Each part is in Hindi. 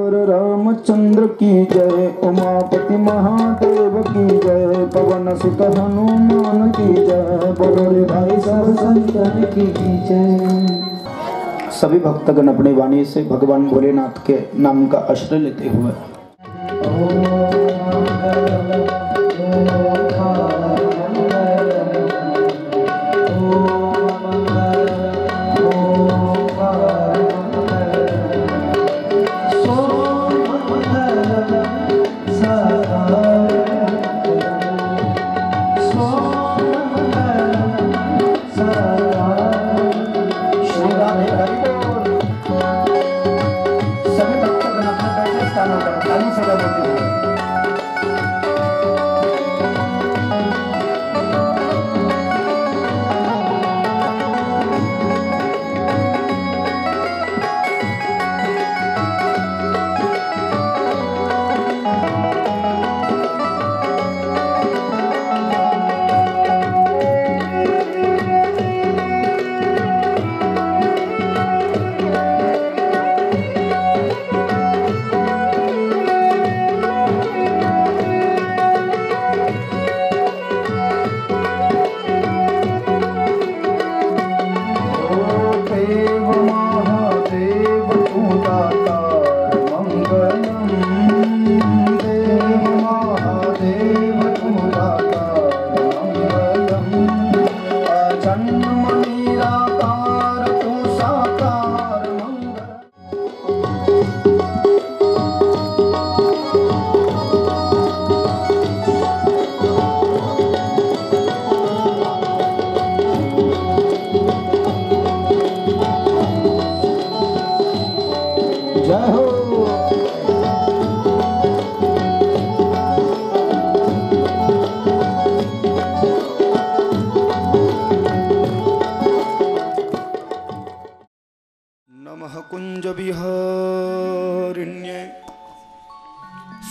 सियावर रामचंद्र की जय, उमापति महादेव की जय, पवन सुत हनुमान की जय, बोलो रे भाई सब संतन की जय। सभी भक्तगण अपनी वाणी से भगवान भोलेनाथ के नाम का आश्रय लेते हुए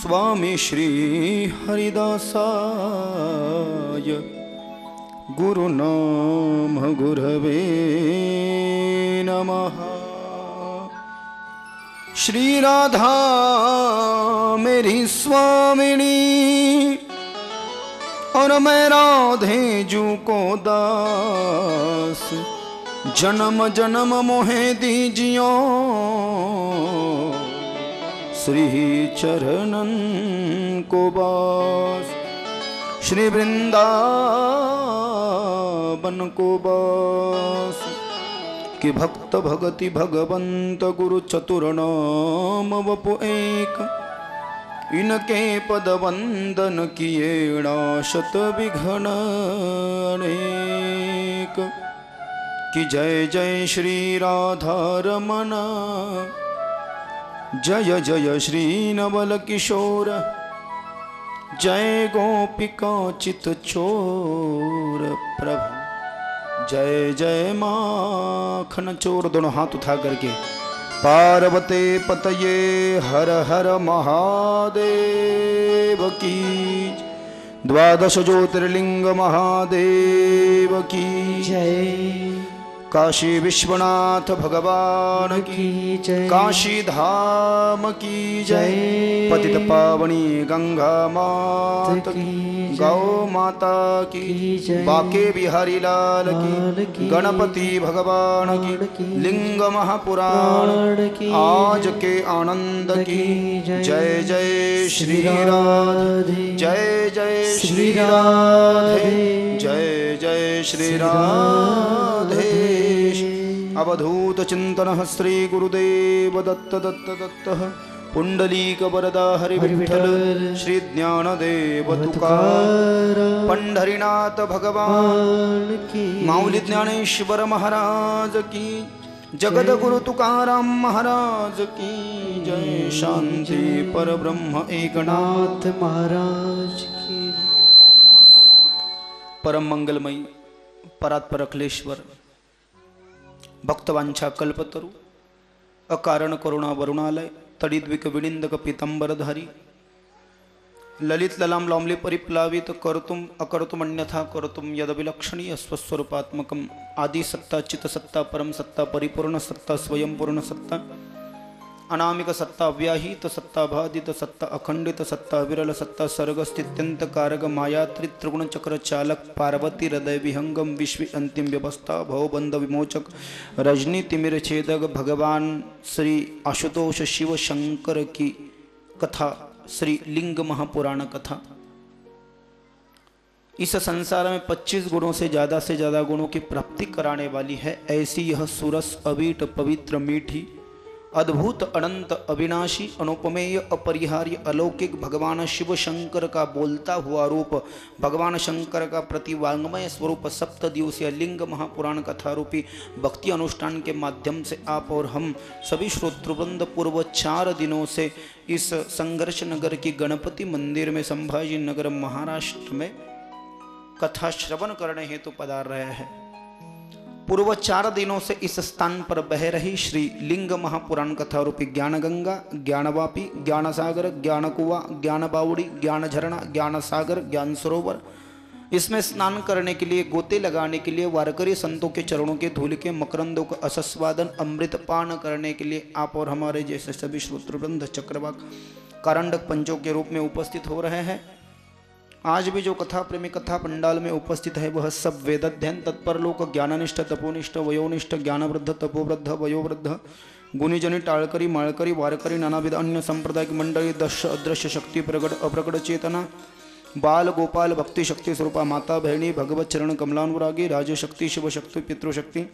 स्वामी श्री हरिदासाय गुरुनाम गुरवे नमः। श्री राधा मेरी स्वामिनी और मैं राधे जू को दास, जन्म जन्म मोहे दीजियो श्री चरणन को बास, श्री वृंदावन को बास। कि भक्त भगति भगवंत गुरु चतुर्नाम वपु एक, इनके पद वंदन किए नाशत विघ्न अनेक। कि जय जय श्री राधा रमण, जय जय श्री नवल किशोर, जय गोपिका चित चोर प्रभु, जय जय माखन चोर। दोनों हाथ उठा करके पार्वती पतये हर हर महादेव की, द्वादश ज्योतिर्लिंग महादेव की जय। काशी विश्वनाथ भगवान की जय, काशी धाम की जय। पतित पावनी गंगा माता की, गौ माता की जय। बाके बिहारी लाल की, गणपति भगवान की, लिंग महापुराण की, आज के आनंद की जय। जय श्री राधे, जय जय श्री राधे, जय जय श्री राधे। अवधूत चिंतन श्री गुरुदेव दत्त दत्त दत्त, पुंडलीक वरदा हरि विठ्ठल, श्री ज्ञानदेव तुकाराम, पंढरीनाथ भगवान की, माऊली ज्ञानेश्वर महाराज की, जगद्गुरु तुकाराम महाराज की जय। शांति परब्रह्म एकनाथ महाराज की। परम मंगलमयी परात्पर अखिलेश्वर, भक्तवांछा कल्पतरु, अकारण करुणा वरुणालय, तड़िद्विक विनिंदक पीतंबरधारी, ललित ललाम लौमली परिप्लावित, कर्तुम अकर्तुम अन्यथा कर्तुम यद विलक्षणीय स्वस्वरूपात्मकम आदि सत्ता चित सत्ता परम सत्ता परिपूर्ण सत्ता स्वयं पूर्ण सत्ता अनामिक सत्ता व्याहित सत्ता बाधित सत्ता अखंडित सत्ता विरल सत्ता सर्ग स्थित्यंत कारक माया त्रित्रिगुण चक्र चालक पार्वती हृदय विहंगम विश्व अंतिम व्यवस्था भवबंध विमोचक रजनी तिमिर छेदक भगवान श्री आशुतोष शिव शंकर की कथा, श्री लिंग महापुराण कथा। इस संसार में 25 गुणों से ज़्यादा गुणों की प्राप्ति कराने वाली है। ऐसी यह सुरस अवीट पवित्र मीठी अद्भुत अनंत अविनाशी अनुपमेय अपरिहार्य अलौकिक भगवान शिव शंकर का बोलता हुआ रूप, भगवान शंकर का प्रतिवांगमय स्वरूप 7 दिवसीय लिंग महापुराण कथा रूपी भक्ति अनुष्ठान के माध्यम से आप और हम सभी श्रोतृवृंद पूर्व 4 दिनों से इस संघर्ष नगर की गणपति मंदिर में संभाजी नगर महाराष्ट्र में कथा श्रवण करने हेतु पधार रहे हैं। पूर्व 4 दिनों से इस स्थान पर बह रही श्री लिंग महापुराण कथा रूपी ज्ञान गंगा, ज्ञानवापी, ज्ञान सागर, ज्ञान कुआ, ज्ञान बावड़ी, ज्ञान झरना, ज्ञान सागर, ज्ञान सरोवर, इसमें स्नान करने के लिए, गोते लगाने के लिए, वारकरी संतों के चरणों के धूल के मकरंदों का असस्वादन अमृत पान करने के लिए आप और हमारे जैसे सभी श्रोतृवृंद चक्रवाक कारंडक पंचों के रूप में उपस्थित हो रहे हैं। आज भी जो कथा प्रेमी कथा पंडाल में उपस्थित है वह सब वेदाध्ययन तत्पर लोक ज्ञाननिष्ठ तपोनिष्ठ वयोनिष्ठ ज्ञानवृद्ध तपोवृद्ध वयोवृद्ध गुणीजनी टाळकरी माळकरी वारकरी नानाविध अन्य सांप्रदायिक मंडली दश अदृश्य शक्ति प्रगट अप्रगट चेतना बाल गोपाल भक्ति शक्ति स्वरूपा माता बहनी भगवत चरण कमलानुरागी राजशक्ति शिवशक्ति पितृशक्ति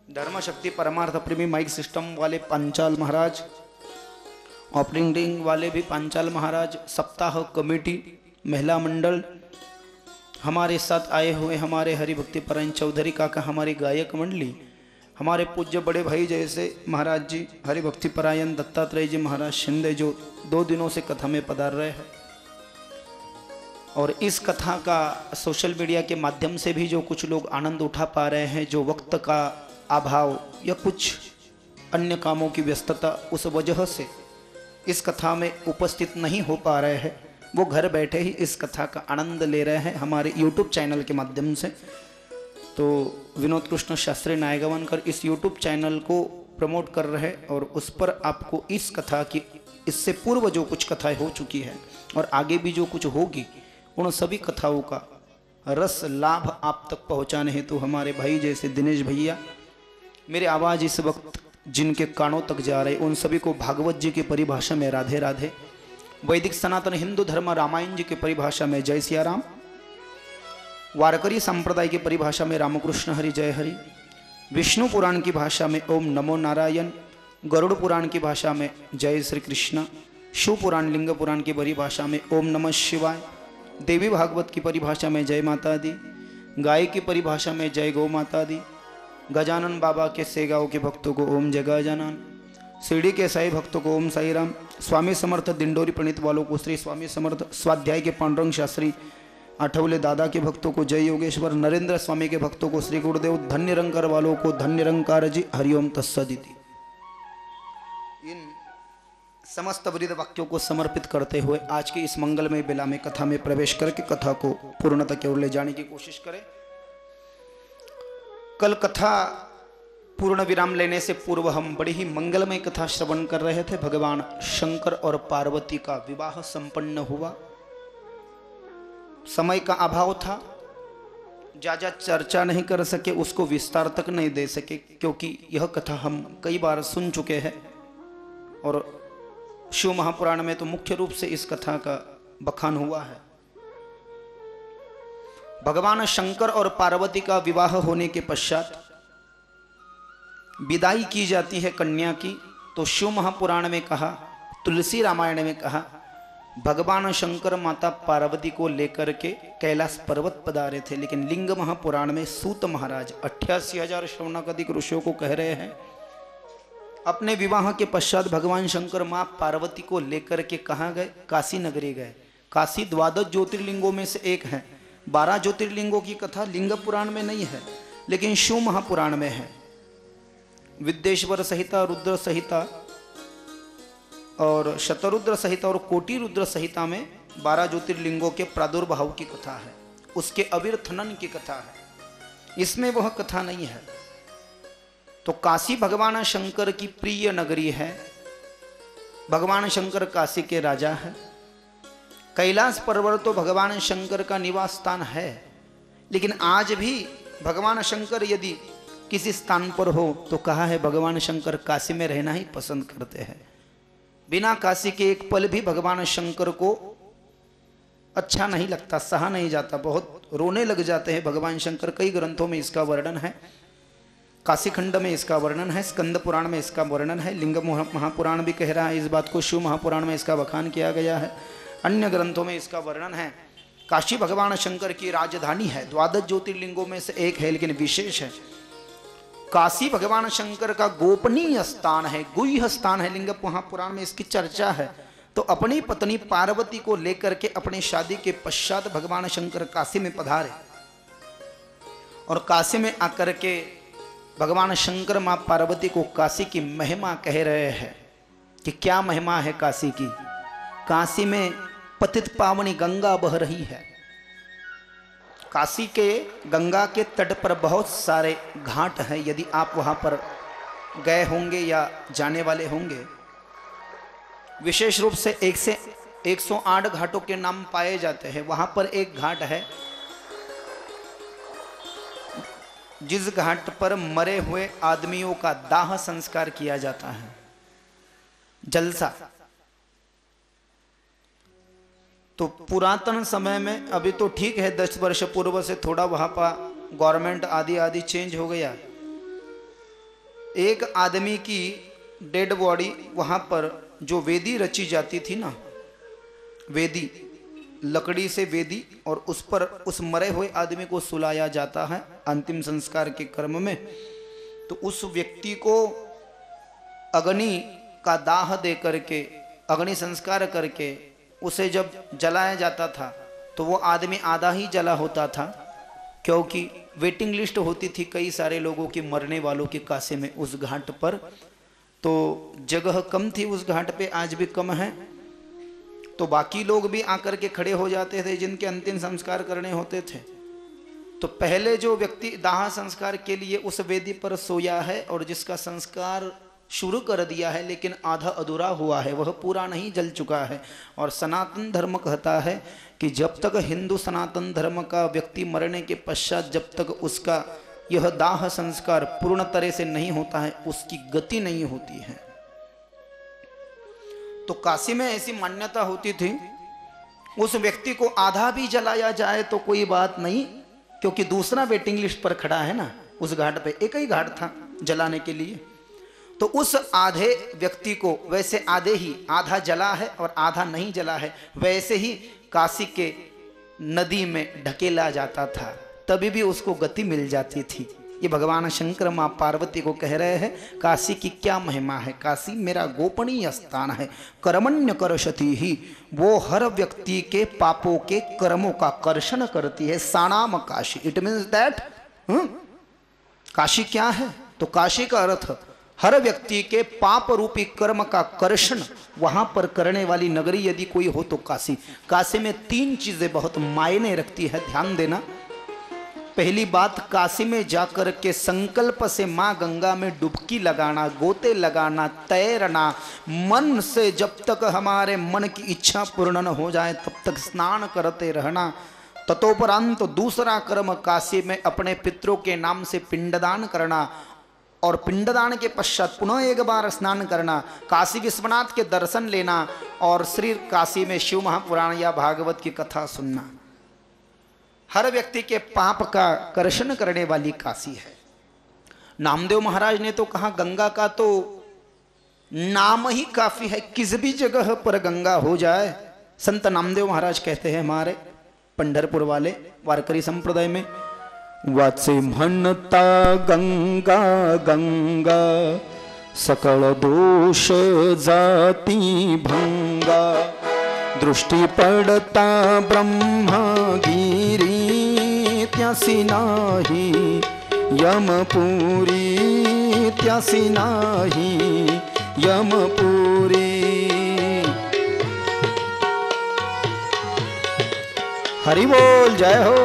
धर्मशक्ति परमार्थ प्रेमी माइक सिस्टम वाले पांचाल महाराज, ऑपरेटिंग वाले भी पांचाल महाराज, सप्ताह कमेटी, महिला मंडल, हमारे साथ आए हुए हमारे हरिभक्ति परायण चौधरी काका, हमारी गायक मंडली, हमारे पूज्य बड़े भाई जैसे महाराज जी हरिभक्ति परायण दत्तात्रेय जी महाराज शिंदे जो 2 दिनों से कथा में पधार रहे हैं। और इस कथा का सोशल मीडिया के माध्यम से भी जो कुछ लोग आनंद उठा पा रहे हैं, जो वक्त का अभाव या कुछ अन्य कामों की व्यस्तता उस वजह से इस कथा में उपस्थित नहीं हो पा रहे हैं, वो घर बैठे ही इस कथा का आनंद ले रहे हैं हमारे YouTube चैनल के माध्यम से। तो विनोद कृष्ण शास्त्री नायगवानकर इस YouTube चैनल को प्रमोट कर रहे हैं और उस पर आपको इस कथा की, इससे पूर्व जो कुछ कथाएं हो चुकी है और आगे भी जो कुछ होगी, उन सभी कथाओं का रस लाभ आप तक पहुंचाने हेतु हमारे भाई जैसे दिनेश भैया, मेरी आवाज़ इस वक्त जिनके कानों तक जा रहे, उन सभी को भागवत जी की परिभाषा में राधे राधे, वैदिक सनातन हिंदू धर्म रामायण जी की परिभाषा में जय सिया राम, वारकरी संप्रदाय की परिभाषा में रामकृष्ण हरि जय हरि, विष्णु पुराण की भाषा में ओम नमो नारायण, गरुड़ पुराण की भाषा में जय श्री कृष्ण, शिव पुराण लिंग पुराण की परिभाषा में ओम नमः शिवाय, देवी भागवत की परिभाषा में जय माता दी, गाय की परिभाषा में जय गौ माता दी, गजानन बाबा के सेगांव के भक्तों को ओम जय गजानन, शिरडी के साई भक्तों को ओम साई राम, स्वामी समर्थ दिंडोरी प्रणीत वालों को श्री स्वामी समर्थ, स्वाध्याय के पांडुरंग शास्त्री आठवले दादा के भक्तों को जय योगेश्वर, नरेंद्र स्वामी के भक्तों को श्री गुरुदेव, धन्य निरंकार वालों को धन्य निरंकार जी, हरिओम तत्सदिति। इन समस्त वृद्ध वाक्यों को समर्पित करते हुए आज की इस मंगलमय बेला में कथा में प्रवेश करके कथा को पूर्णता की ओर ले जाने की कोशिश करें। कल कथा पूर्ण विराम लेने से पूर्व हम बड़ी ही मंगलमय कथा श्रवण कर रहे थे। भगवान शंकर और पार्वती का विवाह संपन्न हुआ। समय का अभाव था, ज्यादा चर्चा नहीं कर सके, उसको विस्तार तक नहीं दे सके, क्योंकि यह कथा हम कई बार सुन चुके हैं और शिव महापुराण में तो मुख्य रूप से इस कथा का बखान हुआ है। भगवान शंकर और पार्वती का विवाह होने के पश्चात विदाई की जाती है कन्या की। तो शिव महापुराण में कहा, तुलसी रामायण में कहा, भगवान शंकर माता पार्वती को लेकर के कैलाश पर्वत पधारे थे। लेकिन लिंग महापुराण में सूत महाराज 88,000 श्रवणाधिक ऋषियों को कह रहे हैं, अपने विवाह के पश्चात भगवान शंकर मां पार्वती को लेकर के कहाँ गए? काशी नगरी गए। काशी 12 ज्योतिर्लिंगों में से एक है। 12 ज्योतिर्लिंगों की कथा लिंग पुराण में नहीं है, लेकिन शिव महापुराण में है। विद्येश्वर संहिता, रुद्र संहिता और शतरुद्र संहिता और कोटि रुद्र संहिता में 12 ज्योतिर्लिंगों के प्रादुर्भाव की कथा है, उसके अविर्थनन की कथा है। इसमें वह कथा नहीं है। तो काशी भगवान शंकर की प्रिय नगरी है। भगवान शंकर काशी के राजा है। कैलाश पर्वत तो भगवान शंकर का निवास स्थान है, लेकिन आज भी भगवान शंकर यदि किसी स्थान पर हो तो कहा है भगवान शंकर काशी में रहना ही पसंद करते हैं। बिना काशी के एक पल भी भगवान शंकर को अच्छा नहीं लगता, सहा नहीं जाता, बहुत रोने लग जाते हैं भगवान शंकर। कई ग्रंथों में इसका वर्णन है, काशी खंड में इसका वर्णन है, स्कंद पुराण में इसका वर्णन है, लिंग महापुराण भी कह रहा है इस बात को, शिव महापुराण में इसका बखान किया गया है, अन्य ग्रंथों में इसका वर्णन है। काशी भगवान शंकर की राजधानी है, द्वादश ज्योतिर्लिंगों में से एक है, लेकिन विशेष है। काशी भगवान शंकर का गोपनीय स्थान है, गुह्य स्थान है। लिंग महापुराण में इसकी चर्चा है। तो अपनी पत्नी पार्वती को लेकर के अपनी शादी के पश्चात भगवान शंकर काशी में पधारे, और काशी में आकर के भगवान शंकर मां पार्वती को काशी की महिमा कह रहे हैं कि क्या महिमा है काशी की। काशी में पतित पावनी गंगा बह रही है। काशी के गंगा के तट पर बहुत सारे घाट हैं, यदि आप वहां पर गए होंगे या जाने वाले होंगे। विशेष रूप से 108 घाटों के नाम पाए जाते हैं। वहां पर एक घाट है जिस घाट पर मरे हुए आदमियों का दाह संस्कार किया जाता है, जलसा। तो पुरातन समय में, अभी तो ठीक है 10 वर्ष पूर्व से थोड़ा वहां पर गवर्नमेंट आदि चेंज हो गया। एक आदमी की डेड बॉडी वहां पर जो वेदी रची जाती थी ना, वेदी, लकड़ी से वेदी, और उस पर उस मरे हुए आदमी को सुलाया जाता है अंतिम संस्कार के क्रम में। तो उस व्यक्ति को अग्नि का दाह दे करके, अग्नि संस्कार करके उसे जब जलाया जाता था तो वो आदमी आधा ही जला होता था, क्योंकि वेटिंग लिस्ट होती थी कई सारे लोगों की, मरने वालों की काशी में उस घाट पर। तो जगह कम थी उस घाट पे, आज भी कम है। तो बाकी लोग भी आकर के खड़े हो जाते थे जिनके अंतिम संस्कार करने होते थे। तो पहले जो व्यक्ति दाह संस्कार के लिए उस वेदी पर सोया है और जिसका संस्कार शुरू कर दिया है लेकिन आधा अधूरा हुआ है, वह पूरा नहीं जल चुका है। और सनातन धर्म कहता है कि जब तक हिंदू सनातन धर्म का व्यक्ति मरने के पश्चात जब तक उसका यह दाह संस्कार पूर्ण तरह से नहीं होता है, उसकी गति नहीं होती है। तो काशी में ऐसी मान्यता होती थी, उस व्यक्ति को आधा भी जलाया जाए तो कोई बात नहीं, क्योंकि दूसरा वेटिंग लिस्ट पर खड़ा है ना उस घाट पे। एक ही घाट था जलाने के लिए। तो उस आधे व्यक्ति को, वैसे आधे ही, आधा जला है और आधा नहीं जला है, वैसे ही काशी के नदी में ढकेला जाता था, तभी भी उसको गति मिल जाती थी। ये भगवान शंकर मां पार्वती को कह रहे हैं काशी की क्या महिमा है। काशी मेरा गोपनीय स्थान है। कर्मण्य करशति ही, वो हर व्यक्ति के पापों के कर्मों का कर्षण करती है। सानाम Kashi, it means that Kashi क्या है, तो काशी का अर्थ हर व्यक्ति के पाप रूपी कर्म का कर्षण वहां पर करने वाली नगरी यदि कोई हो तो काशी। काशी में 3 चीजें बहुत मायने रखती है, ध्यान देना। पहली बात, काशी में जाकर के संकल्प से मां गंगा में डुबकी लगाना, गोते लगाना, तैरना, मन से जब तक हमारे मन की इच्छा पूर्ण न हो जाए तब तक स्नान करते रहना। ततोपरांत दूसरा कर्म काशी में अपने पितरों के नाम से पिंडदान करना, और पिंडदान के पश्चात पुनः एक बार स्नान करना, काशी विश्वनाथ के दर्शन लेना, और श्री काशी में शिव महापुराण या भागवत की कथा सुनना। हर व्यक्ति के पाप का कर्षण करने वाली काशी है। नामदेव महाराज ने तो कहा गंगा का तो नाम ही काफी है, किस भी जगह पर गंगा हो जाए। संत नामदेव महाराज कहते हैं, हमारे पंढरपुर वाले वारकरी संप्रदाय में, वाचे म्हणता गंगा गंगा सकल दोष जाती भंगा, दृष्टि पडता ब्रह्मगिरी त्यासी नाही यमपुरी, त्यासी नाही यमपुरी। हरि बोल, जय हो।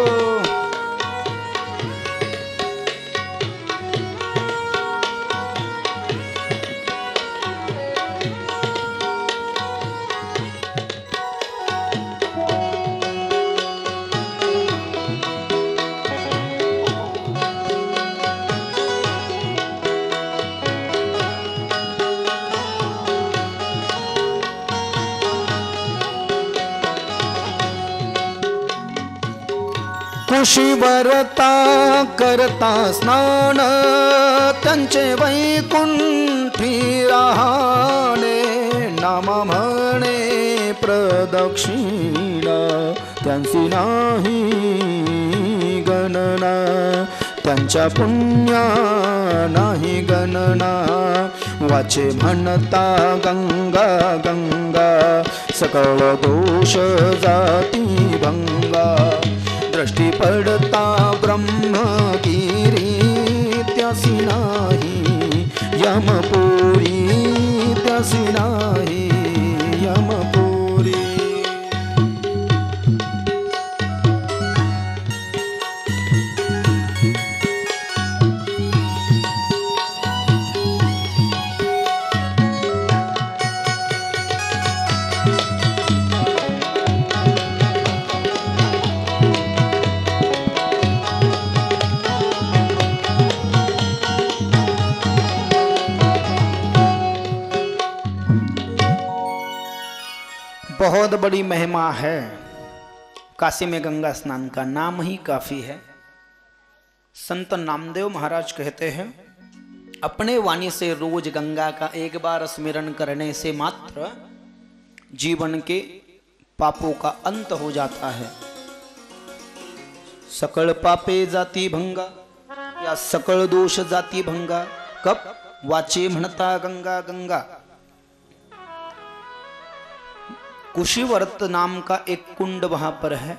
कुशीवरता करता स्नान त्यांचे वैकुंठी राहणे, नाम म्हणे प्रदक्षिणा त्यांची नाही गणना, त्यांच्या पुण्या नाही गणना. वाचे म्हणता गंगा गंगा, सकळ दोष जाती भंगा. दृष्टी पडता ब्रह्मगिरी त्यासी नाही यमपुरी, त्यासी नाही यमपुरी. बहुत बड़ी महिमा है काशी में गंगा स्नान का, नाम ही काफी है. संत नामदेव महाराज कहते हैं, अपने वाणी से रोज गंगा का एक बार स्मरण करने से मात्र जीवन के पापों का अंत हो जाता है. सकल पापे जाती भंगा या सकल दोष जाती भंगा. कब? वाचे म्हणता गंगा गंगा. कुशीवर्त नाम का एक कुंड वहां पर है,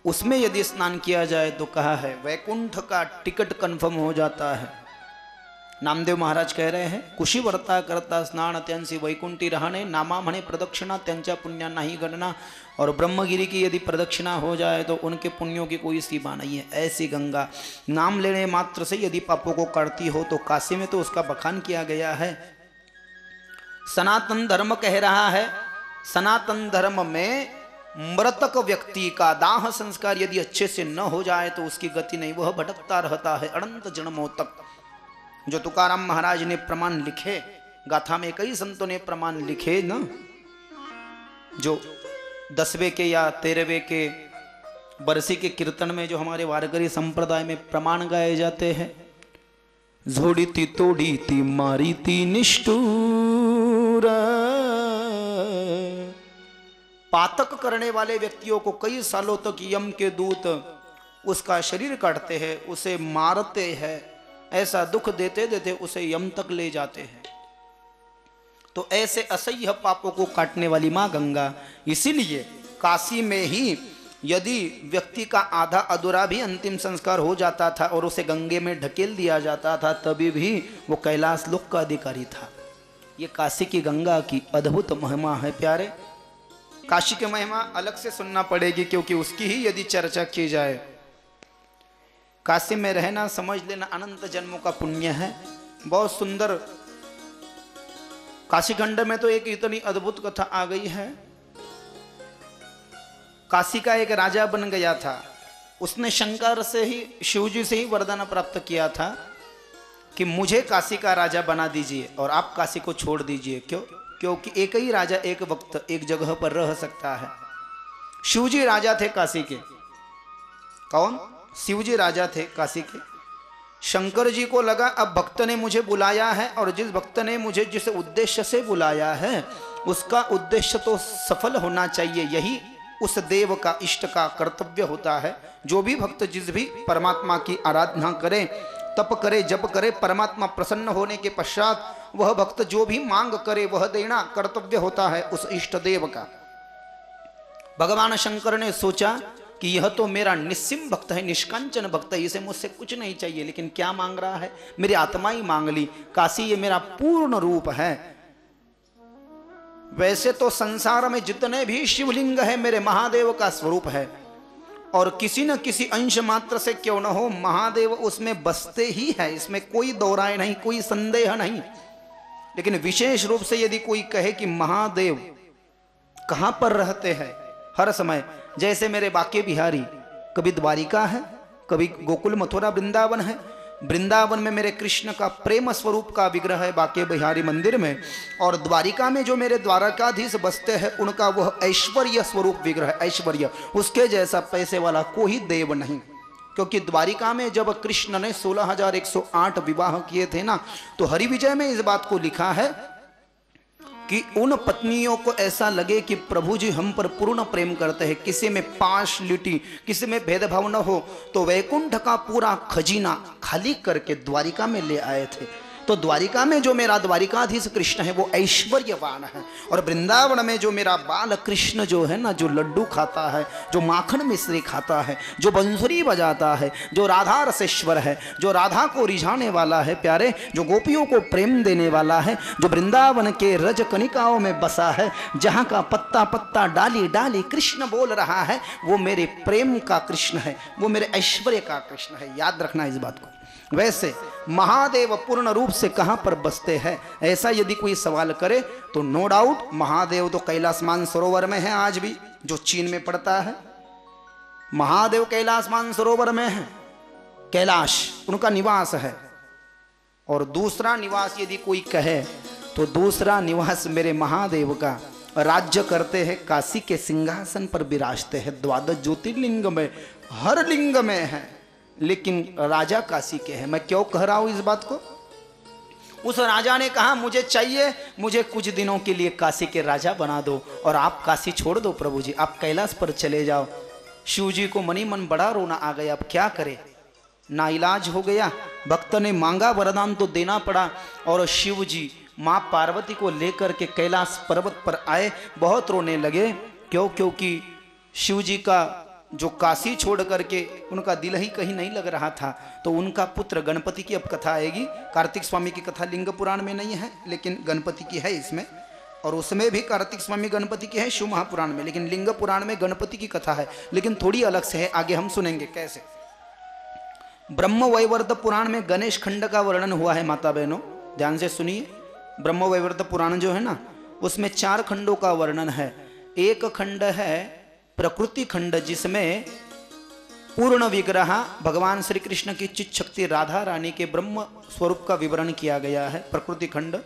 उसमें यदि स्नान किया जाए तो कहा है वैकुंठ का टिकट कंफर्म हो जाता है. नामदेव महाराज कह रहे हैं, कुशीवर्ता करता स्नान त्यांसी वैकुंठी राहणे, नामा म्हणे प्रदक्षिणा त्यांच्या पुण्या नाही गणना. और ब्रह्मगिरी की यदि प्रदक्षिणा हो जाए तो उनके पुण्यों की कोई सीमा नहीं है. ऐसी गंगा नाम लेने मात्र से यदि पापों को काटती हो तो काशी में तो उसका बखान किया गया है. सनातन धर्म कह रहा है, सनातन धर्म में मृतक व्यक्ति का दाह संस्कार यदि अच्छे से न हो जाए तो उसकी गति नहीं, वह भटकता रहता है अनंत जन्मों तक. जो तुकाराम महाराज ने प्रमाण लिखे, गाथा में कई संतों ने प्रमाण लिखे न, जो 10वें के या 13वें के बरसी के कीर्तन में जो हमारे वारकरी संप्रदाय में प्रमाण गाए जाते हैं. झोड़ी ती तोड़ी ती मारी ती निष्ठुर. पातक करने वाले व्यक्तियों को कई सालों तक यम के दूत उसका शरीर काटते हैं, उसे मारते हैं, ऐसा दुख देते देते उसे यम तक ले जाते हैं. तो ऐसे असह्य पापों को काटने वाली मां गंगा. इसीलिए काशी में ही यदि व्यक्ति का आधा अधूरा भी अंतिम संस्कार हो जाता था और उसे गंगे में ढकेल दिया जाता था, तभी भी वो कैलाश लोक का अधिकारी था. ये काशी की गंगा की अद्भुत महिमा है प्यारे. काशी की महिमा अलग से सुनना पड़ेगी, क्योंकि उसकी ही यदि चर्चा की जाए. काशी में रहना समझ लेना अनंत जन्मों का पुण्य है. बहुत सुंदर काशी खंड में तो एक इतनी अद्भुत कथा आ गई है. काशी का एक राजा बन गया था, उसने शंकर से ही, शिवजी से ही वरदान प्राप्त किया था कि मुझे काशी का राजा बना दीजिए और आप काशी को छोड़ दीजिए. क्यों? क्योंकि एक ही राजा एक वक्त एक जगह पर रह सकता है. शिवजी राजा थे काशी के. कौन? शिवजी राजा थे काशी के. शंकर जी को लगा अब भक्त ने मुझे बुलाया है और जिस भक्त ने मुझे जिस उद्देश्य से बुलाया है उसका उद्देश्य तो सफल होना चाहिए. यही उस देव का, इष्ट का कर्तव्य होता है. जो भी भक्त जिस भी परमात्मा की आराधना करे, तप करे, जप करे, परमात्मा प्रसन्न होने के पश्चात वह भक्त जो भी मांग करे वह देना कर्तव्य होता है उस इष्ट देव का. भगवान शंकर ने सोचा कि यह तो मेरा निस्सिम भक्त है, निष्कांचन भक्त है, इसे मुझसे कुछ नहीं चाहिए, लेकिन क्या मांग रहा है? मेरी आत्मा ही मांग ली. काशी ये मेरा पूर्ण रूप है. वैसे तो संसार में जितने भी शिवलिंग है मेरे महादेव का स्वरूप है, और किसी न किसी अंश मात्र से क्यों न हो महादेव उसमें बसते ही है, इसमें कोई दो राय नहीं, कोई संदेह नहीं. लेकिन विशेष रूप से यदि कोई कहे कि महादेव कहां पर रहते हैं हर समय, जैसे मेरे बाके बिहारी कभी द्वारिका है, कभी गोकुल मथुरा वृंदावन है, वृंदावन में मेरे कृष्ण का प्रेम स्वरूप का विग्रह है बाके बिहारी मंदिर में, और द्वारिका में जो मेरे द्वारकाधीश बसते हैं उनका वह ऐश्वर्य स्वरूप विग्रह है। ऐश्वर्य, उसके जैसा पैसे वाला कोई देव नहीं। क्योंकि द्वारिका में जब कृष्ण ने 16,108 विवाह किए थे ना, तो हरि विजय में इस बात को लिखा है कि उन पत्नियों को ऐसा लगे कि प्रभु जी हम पर पूर्ण प्रेम करते हैं, किसी में पार्शलिटी, किसी में भेदभाव न हो, तो वैकुंठ का पूरा खजीना खाली करके द्वारिका में ले आए थे। तो द्वारिका में जो मेरा द्वारिकाधीश कृष्ण है वो ऐश्वर्यवान है, और वृंदावन में जो मेरा बाल कृष्ण जो है ना, जो लड्डू खाता है, जो माखन मिश्री खाता है, जो बंसुरी बजाता है, जो राधा रसेश्वर है, जो राधा को रिझाने वाला है प्यारे, जो गोपियों को प्रेम देने वाला है, जो वृंदावन के रज कनिकाओं में बसा है, जहाँ का पत्ता पत्ता डाली डाली कृष्ण बोल रहा है, वो मेरे प्रेम का कृष्ण है, वो मेरे ऐश्वर्य का कृष्ण है। याद रखना इस बात को। वैसे महादेव पूर्ण रूप से कहाँ पर बसते हैं, ऐसा यदि कोई सवाल करे तो नो डाउट महादेव तो कैलाश मानसरोवर में है आज भी, जो चीन में पड़ता है। महादेव कैलाश मानसरोवर में है, कैलाश उनका निवास है। और दूसरा निवास यदि कोई कहे तो दूसरा निवास मेरे महादेव का, राज्य करते हैं, काशी के सिंहासन पर विराजते हैं, 12 ज्योतिर्लिंग में हर लिंग में है, लेकिन राजा काशी के हैं। मैं क्यों कह रहा हूं इस बात को? उस राजा ने कहा मुझे चाहिए, मुझे कुछ दिनों के लिए काशी के राजा बना दो, और आप काशी छोड़ दो प्रभु जी, आप कैलाश पर चले जाओ। शिव जी को मनी मन बड़ा रोना आ गया, अब क्या करे, ना इलाज हो गया। भक्त ने मांगा वरदान तो देना पड़ा, और शिव जी माँ पार्वती को लेकर के कैलाश पर्वत पर आए, बहुत रोने लगे। क्यों? क्योंकि शिव जी का जो काशी छोड़ करके उनका दिल ही कहीं नहीं लग रहा था। तो उनका पुत्र गणपति की अब कथा आएगी। कार्तिक स्वामी की कथा लिंग पुराण में नहीं है, लेकिन गणपति की है इसमें, और उसमें भी कार्तिक स्वामी गणपति की है शिव महापुराण में, लेकिन लिंग पुराण में गणपति की कथा है, लेकिन थोड़ी अलग से है, आगे हम सुनेंगे कैसे। ब्रह्म वैवर्त पुराण में गणेश खंड का वर्णन हुआ है माता बहनों, ध्यान से सुनिए। ब्रह्म वैवर्त पुराण जो है ना, उसमें 4 खंडों का वर्णन है। एक खंड है प्रकृति खंड, जिसमें पूर्ण विग्रह भगवान श्री कृष्ण की चित शक्ति राधा रानी के ब्रह्म स्वरूप का विवरण किया गया है, प्रकृति खंड।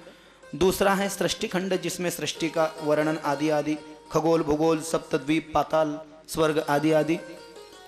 दूसरा है सृष्टि खंड, जिसमें सृष्टि का वर्णन आदि आदि, खगोल भूगोल सप्तद्वीप पाताल स्वर्ग आदि आदि।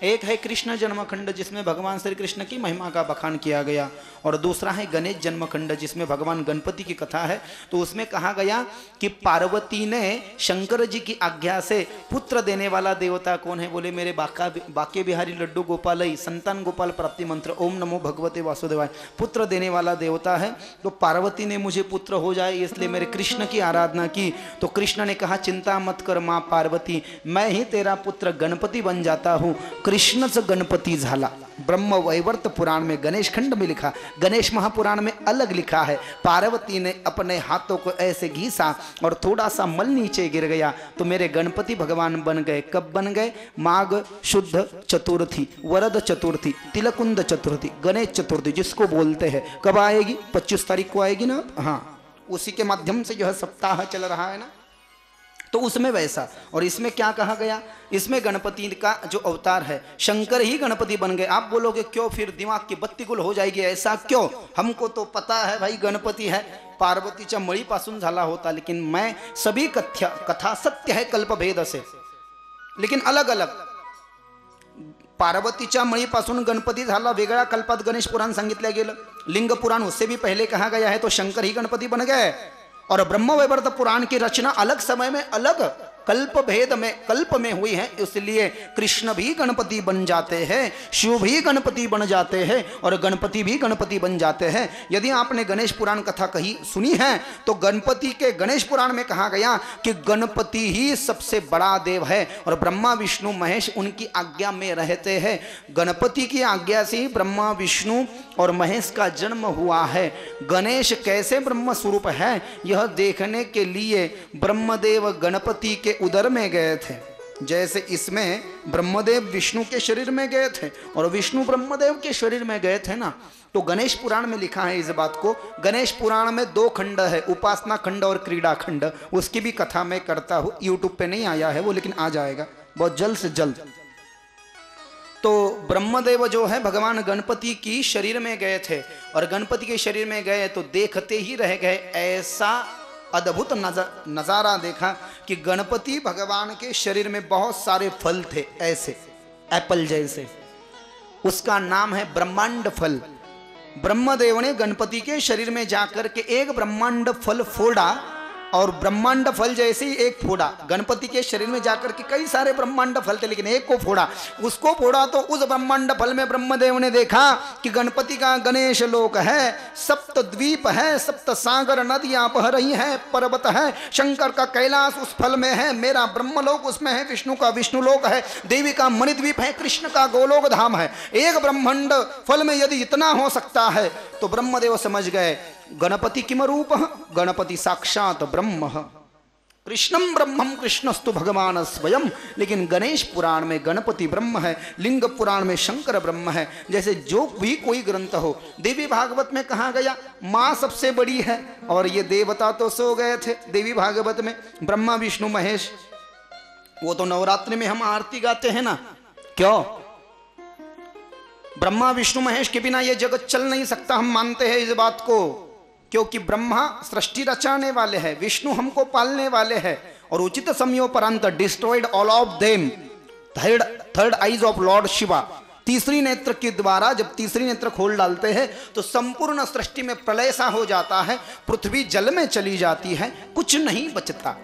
एक है कृष्ण जन्म खंड, जिसमें भगवान श्री कृष्ण की महिमा का बखान किया गया, और दूसरा है गणेश जन्म खंड, जिसमें भगवान गणपति की कथा है। तो उसमें कहा गया कि पार्वती ने शंकर जी की आज्ञा से पुत्र देने वाला देवता कौन है, बोले मेरे बाके बिहारी लड्डू गोपालई संतान गोपाल प्राप्ति मंत्र, ओम नमो भगवते वासुदेवाय, पुत्र देने वाला देवता है। तो पार्वती ने मुझे पुत्र हो जाए इसलिए मेरे कृष्ण की आराधना की। तो कृष्ण ने कहा चिंता मत कर माँ पार्वती, मैं ही तेरा पुत्र गणपति बन जाता हूँ। कृष्णच गणपति झाला। ब्रह्म वैवर्त पुराण में गणेश खंड में लिखा, गणेश महापुराण में अलग लिखा है। पार्वती ने अपने हाथों को ऐसे घीसा और थोड़ा सा मल नीचे गिर गया तो मेरे गणपति भगवान बन गए। कब बन गए? माघ शुद्ध चतुर्थी, वरद चतुर्थी, तिलकुंद चतुर्थी, गणेश चतुर्थी जिसको बोलते हैं। कब आएगी? 25 तारीख को आएगी ना। हाँ, उसी के माध्यम से जो है सप्ताह चल रहा है ना, तो उसमें वैसा। और इसमें क्या कहा गया? इसमें गणपति का जो अवतार है, शंकर ही गणपति बन गए। आप बोलोगे क्यों? फिर दिमाग की बत्ती गुल हो जाएगी, ऐसा क्यों? हमको तो पता है भाई गणपति है, पार्वतीच्या मळीपासून झाला होता, लेकिन मैं सभी कथा सत्य है कल्पभेद से, लेकिन अलग अलग। पार्वतीच्या मळीपासून गणपती झाला, वेगळ्या कल्पात गणेश पुराण सांगितलं गेलं। लिंग पुराण उससे भी पहले कहा गया है, तो शंकर ही गणपति बन गए। और ब्रह्म वैवर्त पुराण की रचना अलग समय में अलग कल्प भेद में कल्प में हुई है, इसलिए कृष्ण भी गणपति बन जाते हैं, शिव भी गणपति बन जाते हैं, और गणपति भी गणपति बन जाते हैं। यदि आपने गणेश पुराण कथा कही सुनी है तो गणपति के गणेश पुराण में कहा गया कि गणपति ही सबसे बड़ा देव है और ब्रह्मा विष्णु महेश उनकी आज्ञा में रहते हैं। गणपति की आज्ञा से ही ब्रह्मा विष्णु और महेश का जन्म हुआ है। गणेश कैसे ब्रह्म स्वरूप है यह देखने के लिए ब्रह्मदेव गणपति के उदर में गए थे। जैसे इसमें ब्रह्मदेव विष्णु के शरीर में गए थे और विष्णु ब्रह्मदेव के शरीर में गए थे ना, तो गणेश पुराण में लिखा है इस बात को। गणेश पुराण में 2 खंड है, उपासना खंड और क्रीड़ा खंड। उसकी भी कथा मैं करता हूँ, यूट्यूब पे नहीं आया है वो, लेकिन आ जाएगा बहुत जल्द से जल्द। तो ब्रह्मदेव जो है भगवान गणपति की शरीर में गए थे और गणपति के शरीर में गए तो देखते ही रह गए। ऐसा अद्भुत नजारा देखा कि गणपति भगवान के शरीर में बहुत सारे फल थे, ऐसे एप्पल जैसे, उसका नाम है ब्रह्मांड फल। ब्रह्मदेव ने गणपति के शरीर में जाकर के एक ब्रह्मांड फल फोड़ा और ब्रह्मांड फल जैसे ही एक फोड़ा। गणपति के शरीर में जाकर के कई सारे ब्रह्मांड फल थे लेकिन एक को फोड़ा, उसको फोड़ा तो उस ब्रह्मांड फल में ब्रह्मदेव ने देखा कि गणपति का गणेश लोक है, सप्त द्वीप है, सप्त सागर नदियां बह रही हैं, पर्वत है, शंकर का कैलाश उस फल में है, मेरा ब्रह्मलोक उसमें है, विष्णु का विष्णु लोक है, देवी का मणिद्वीप है, कृष्ण का गोलोक धाम है। एक ब्रह्मांड फल में यदि इतना हो सकता है तो ब्रह्मदेव समझ गए गणपति किम रूप, गणपति साक्षात ब्रह्म, कृष्णम ब्रह्मम कृष्णस्तु भगवान स्वयं। लेकिन गणेश पुराण में गणपति ब्रह्म है, लिंग पुराण में शंकर ब्रह्म है। जैसे जो भी कोई ग्रंथ हो, देवी भागवत में कहा गया माँ सबसे बड़ी है और ये देवता तो सो गए थे देवी भागवत में, ब्रह्मा विष्णु महेश। वो तो नवरात्रि में हम आरती गाते हैं ना, क्यों? ब्रह्मा विष्णु महेश के बिना ये जगत चल नहीं सकता, हम मानते हैं इस बात को, क्योंकि ब्रह्मा सृष्टि रचाने वाले हैं, विष्णु हमको पालने वाले हैं और उचित समयोपरांत destroyed all of them. Third eyes of lord Shiva, तीसरी नेत्र के द्वारा जब तीसरी नेत्र खोल डालते हैं तो संपूर्ण सृष्टि में प्रलय सा हो जाता है, पृथ्वी जल में चली जाती है, कुछ नहीं बचता।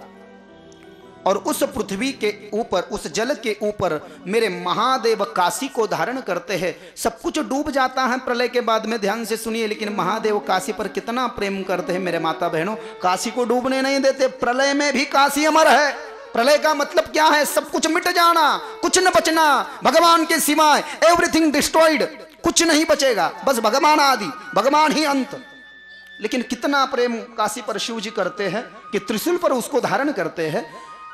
और उस पृथ्वी के ऊपर, उस जल के ऊपर मेरे महादेव काशी को धारण करते हैं, सब कुछ डूब जाता है प्रलय के बाद में। ध्यान से सुनिए, लेकिन महादेव काशी पर कितना प्रेम करते हैं मेरे माता बहनों, काशी को डूबने नहीं देते। प्रलय में भी काशी अमर है। प्रलय का मतलब क्या है? सब कुछ मिट जाना, कुछ न बचना, भगवान के सिवाय एवरीथिंग डिस्ट्रॉयड, कुछ नहीं बचेगा, बस भगवान आदि, भगवान ही अंत। लेकिन कितना प्रेम काशी पर शिव जी करते हैं कि त्रिशूल पर उसको धारण करते हैं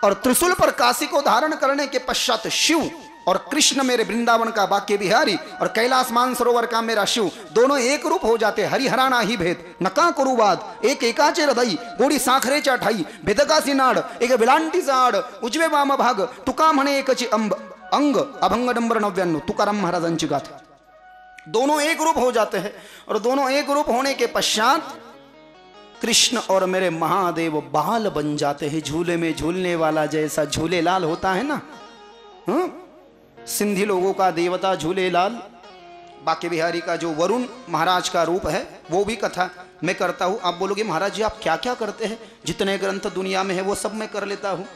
और त्रिशूल पर काशी को धारण करने के पश्चात शिव और कृष्ण मेरे वृंदावन का बाके बिहारी और कैलाश मानसरोवर का मेरा शिव दोनों एक रूप हो जाते। हरिहराना ही भेद नका करुवाद, एक एकाचे हृदय गोडी साखरे ठाई भेदकासी नाड एक विलांटी साड उजवे वाम भाग तुका म्हणे एकची अंग अभंग डंबर 99 तुकाराम महाराजांची गाथा। दोनों एक रूप हो जाते हैं और दोनों एक रूप होने के पश्चात कृष्ण और मेरे महादेव बाल बन जाते हैं। झूले में झूलने वाला जैसा झूलेलाल होता है ना, सिंधी लोगों का देवता झूलेलाल, बाके बिहारी का जो वरुण महाराज का रूप है, वो भी कथा मैं करता हूँ। आप बोलोगे महाराज जी आप क्या क्या करते हैं? जितने ग्रंथ दुनिया में है वो सब मैं कर लेता हूँ।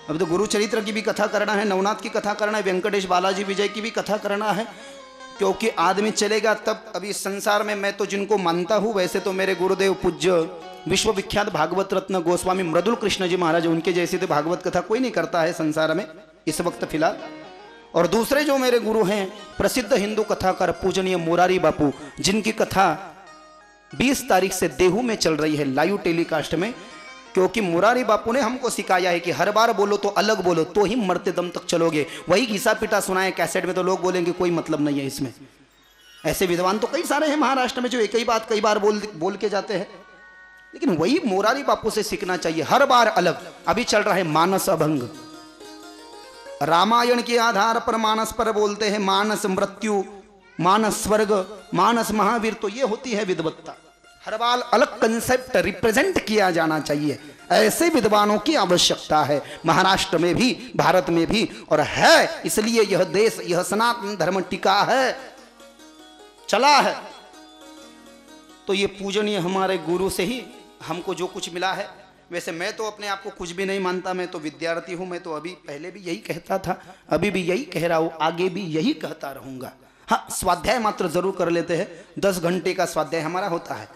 अब तो गुरु चरित्र की भी कथा करना है, नवनाथ की कथा करना है, वेंकटेश बालाजी विजय की भी कथा करना है, क्योंकि आदमी चलेगा तब। अभी संसार में मैं तो जिनको मानता हूँ, वैसे तो मेरे गुरुदेव पूज्य विश्वविख्यात भागवत रत्न गोस्वामी मृदुल कृष्ण जी महाराज, उनके जैसी तो भागवत कथा कोई नहीं करता है संसार में इस वक्त फिलहाल। और दूसरे जो मेरे गुरु हैं प्रसिद्ध हिंदू कथाकार पूजनीय मोरारी बापू, जिनकी कथा 20 तारीख से देहू में चल रही है लाइव टेलीकास्ट में, क्योंकि मुरारी बापू ने हमको सिखाया है कि हर बार बोलो तो अलग बोलो, तो ही मरते दम तक चलोगे। वही घिसा पिटा सुनाए कैसेट में तो लोग बोलेंगे कोई मतलब नहीं है इसमें। ऐसे विद्वान तो कई सारे हैं महाराष्ट्र में जो एक ही बात कई बार बोल के जाते हैं, लेकिन वही मुरारी बापू से सीखना चाहिए, हर बार अलग। अभी चल रहा है मानस अभंग, रामायण के आधार पर मानस पर बोलते हैं, मानस मृत्यु, मानस स्वर्ग, मानस महावीर, तो ये होती है विद्वत्ता। हर बार अलग कंसेप्ट रिप्रेजेंट किया जाना चाहिए। ऐसे विद्वानों की आवश्यकता है महाराष्ट्र में भी, भारत में भी, और है इसलिए यह देश, यह सनातन धर्म टिका है, चला है। तो ये पूजनीय हमारे गुरु से ही हमको जो कुछ मिला है। वैसे मैं तो अपने आप को कुछ भी नहीं मानता, मैं तो विद्यार्थी हूं। मैं तो अभी पहले भी यही कहता था, अभी भी यही कह रहा हूं, आगे भी यही कहता रहूंगा। हाँ, स्वाध्याय मात्र जरूर कर लेते हैं। 10 घंटे का स्वाध्याय हमारा होता है।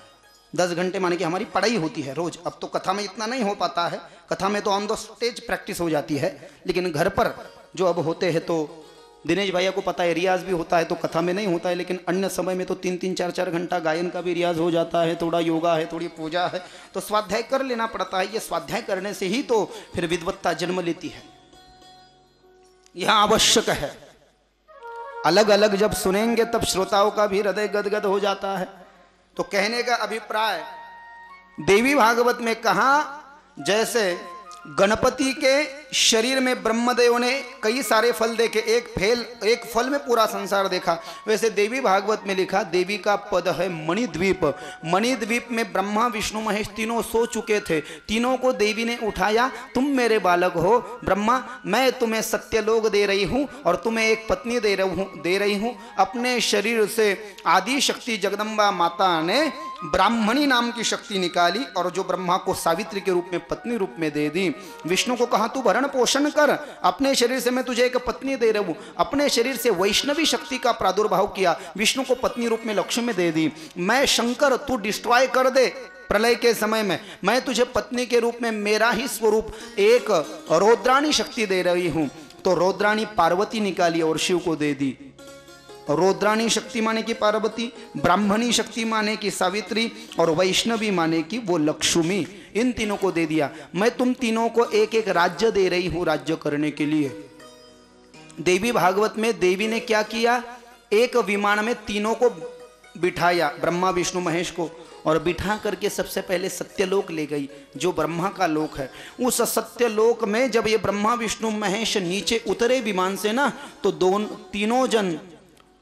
10 घंटे माने कि हमारी पढ़ाई होती है रोज। अब तो कथा में इतना नहीं हो पाता है, कथा में तो ऑन द स्टेज प्रैक्टिस हो जाती है, लेकिन घर पर जो अब होते हैं तो दिनेश भैया को पता है रियाज भी होता है, तो कथा में नहीं होता है, लेकिन अन्य समय में तो 3-3, 4-4 घंटा गायन का भी रियाज हो जाता है, थोड़ा योगा है, थोड़ी पूजा है, तो स्वाध्याय कर लेना पड़ता है। ये स्वाध्याय करने से ही तो फिर विद्वत्ता जन्म लेती है, यह आवश्यक है। अलग अलग जब सुनेंगे तब श्रोताओं का भी हृदय गदगद हो जाता है। तो कहने का अभिप्राय, देवी भागवत में कहा जैसे गणपति के शरीर में ब्रह्मदेव ने कई सारे फल देखे, एक फल में पूरा संसार देखा। वैसे देवी भागवत में लिखा, देवी का पद है मणिद्वीप। मणिद्वीप में ब्रह्मा विष्णु महेश तीनों सो चुके थे। तीनों को देवी ने उठाया, तुम मेरे बालक हो ब्रह्मा, मैं तुम्हें सत्यलोक दे रही हूँ और तुम्हें एक पत्नी दे रही हूँ। अपने शरीर से आदि शक्ति जगदम्बा माता ने ब्राह्मणी नाम की शक्ति निकाली और जो ब्रह्मा को सावित्री के रूप में पत्नी रूप में दे दी। विष्णु को कहा तू भरण पोषण कर, अपने शरीर से मैं तुझे एक पत्नी दे रहा हूं। अपने शरीर से वैष्णवी शक्ति का प्रादुर्भाव किया, विष्णु को पत्नी रूप में लक्ष्मी दे दी। मैं शंकर, तू डिस्ट्रॉय कर दे प्रलय के समय में, मैं तुझे पत्नी के रूप में मेरा ही स्वरूप एक रौद्राणी शक्ति दे रही हूं। तो रौद्राणी पार्वती निकाली और शिव को दे दी। रौद्राणी शक्ति माने की पार्वती, ब्राह्मणी शक्ति माने की सावित्री और वैष्णवी माने की वो लक्ष्मी। इन तीनों को दे दिया। मैं तुम तीनों को एक एक राज्य दे रही हूं राज्य करने के लिए। देवी भागवत में देवी ने क्या किया, एक विमान में तीनों को बिठाया, ब्रह्मा विष्णु महेश को, और बिठा करके सबसे पहले सत्यलोक ले गई जो ब्रह्मा का लोक है। उस सत्यलोक में जब ये ब्रह्मा विष्णु महेश नीचे उतरे विमान से ना, तो तीनों जन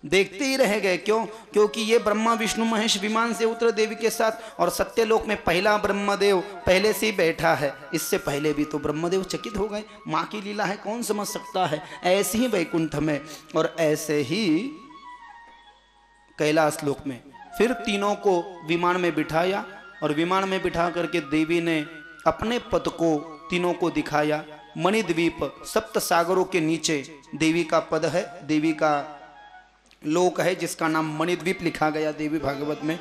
देखते ही रह गए। क्यों? क्योंकि ये ब्रह्मा विष्णु महेश विमान से उतरे देवी के साथ, और सत्यलोक में पहला ब्रह्मदेव पहले से ही बैठा है। इससे पहले भी तो ब्रह्मदेव चकित हो गए, माँ की लीला है कौन समझ सकता है। ऐसे ही वैकुंठ में और ऐसे ही कैलाश लोक में फिर तीनों को विमान में बिठाया, और विमान में बिठा करके देवी ने अपने पद को तीनों को दिखाया। मणिद्वीप सप्त सागरों के नीचे देवी का पद है, देवी का लोक है जिसका नाम मणिद्वीप लिखा गया देवी भागवत में।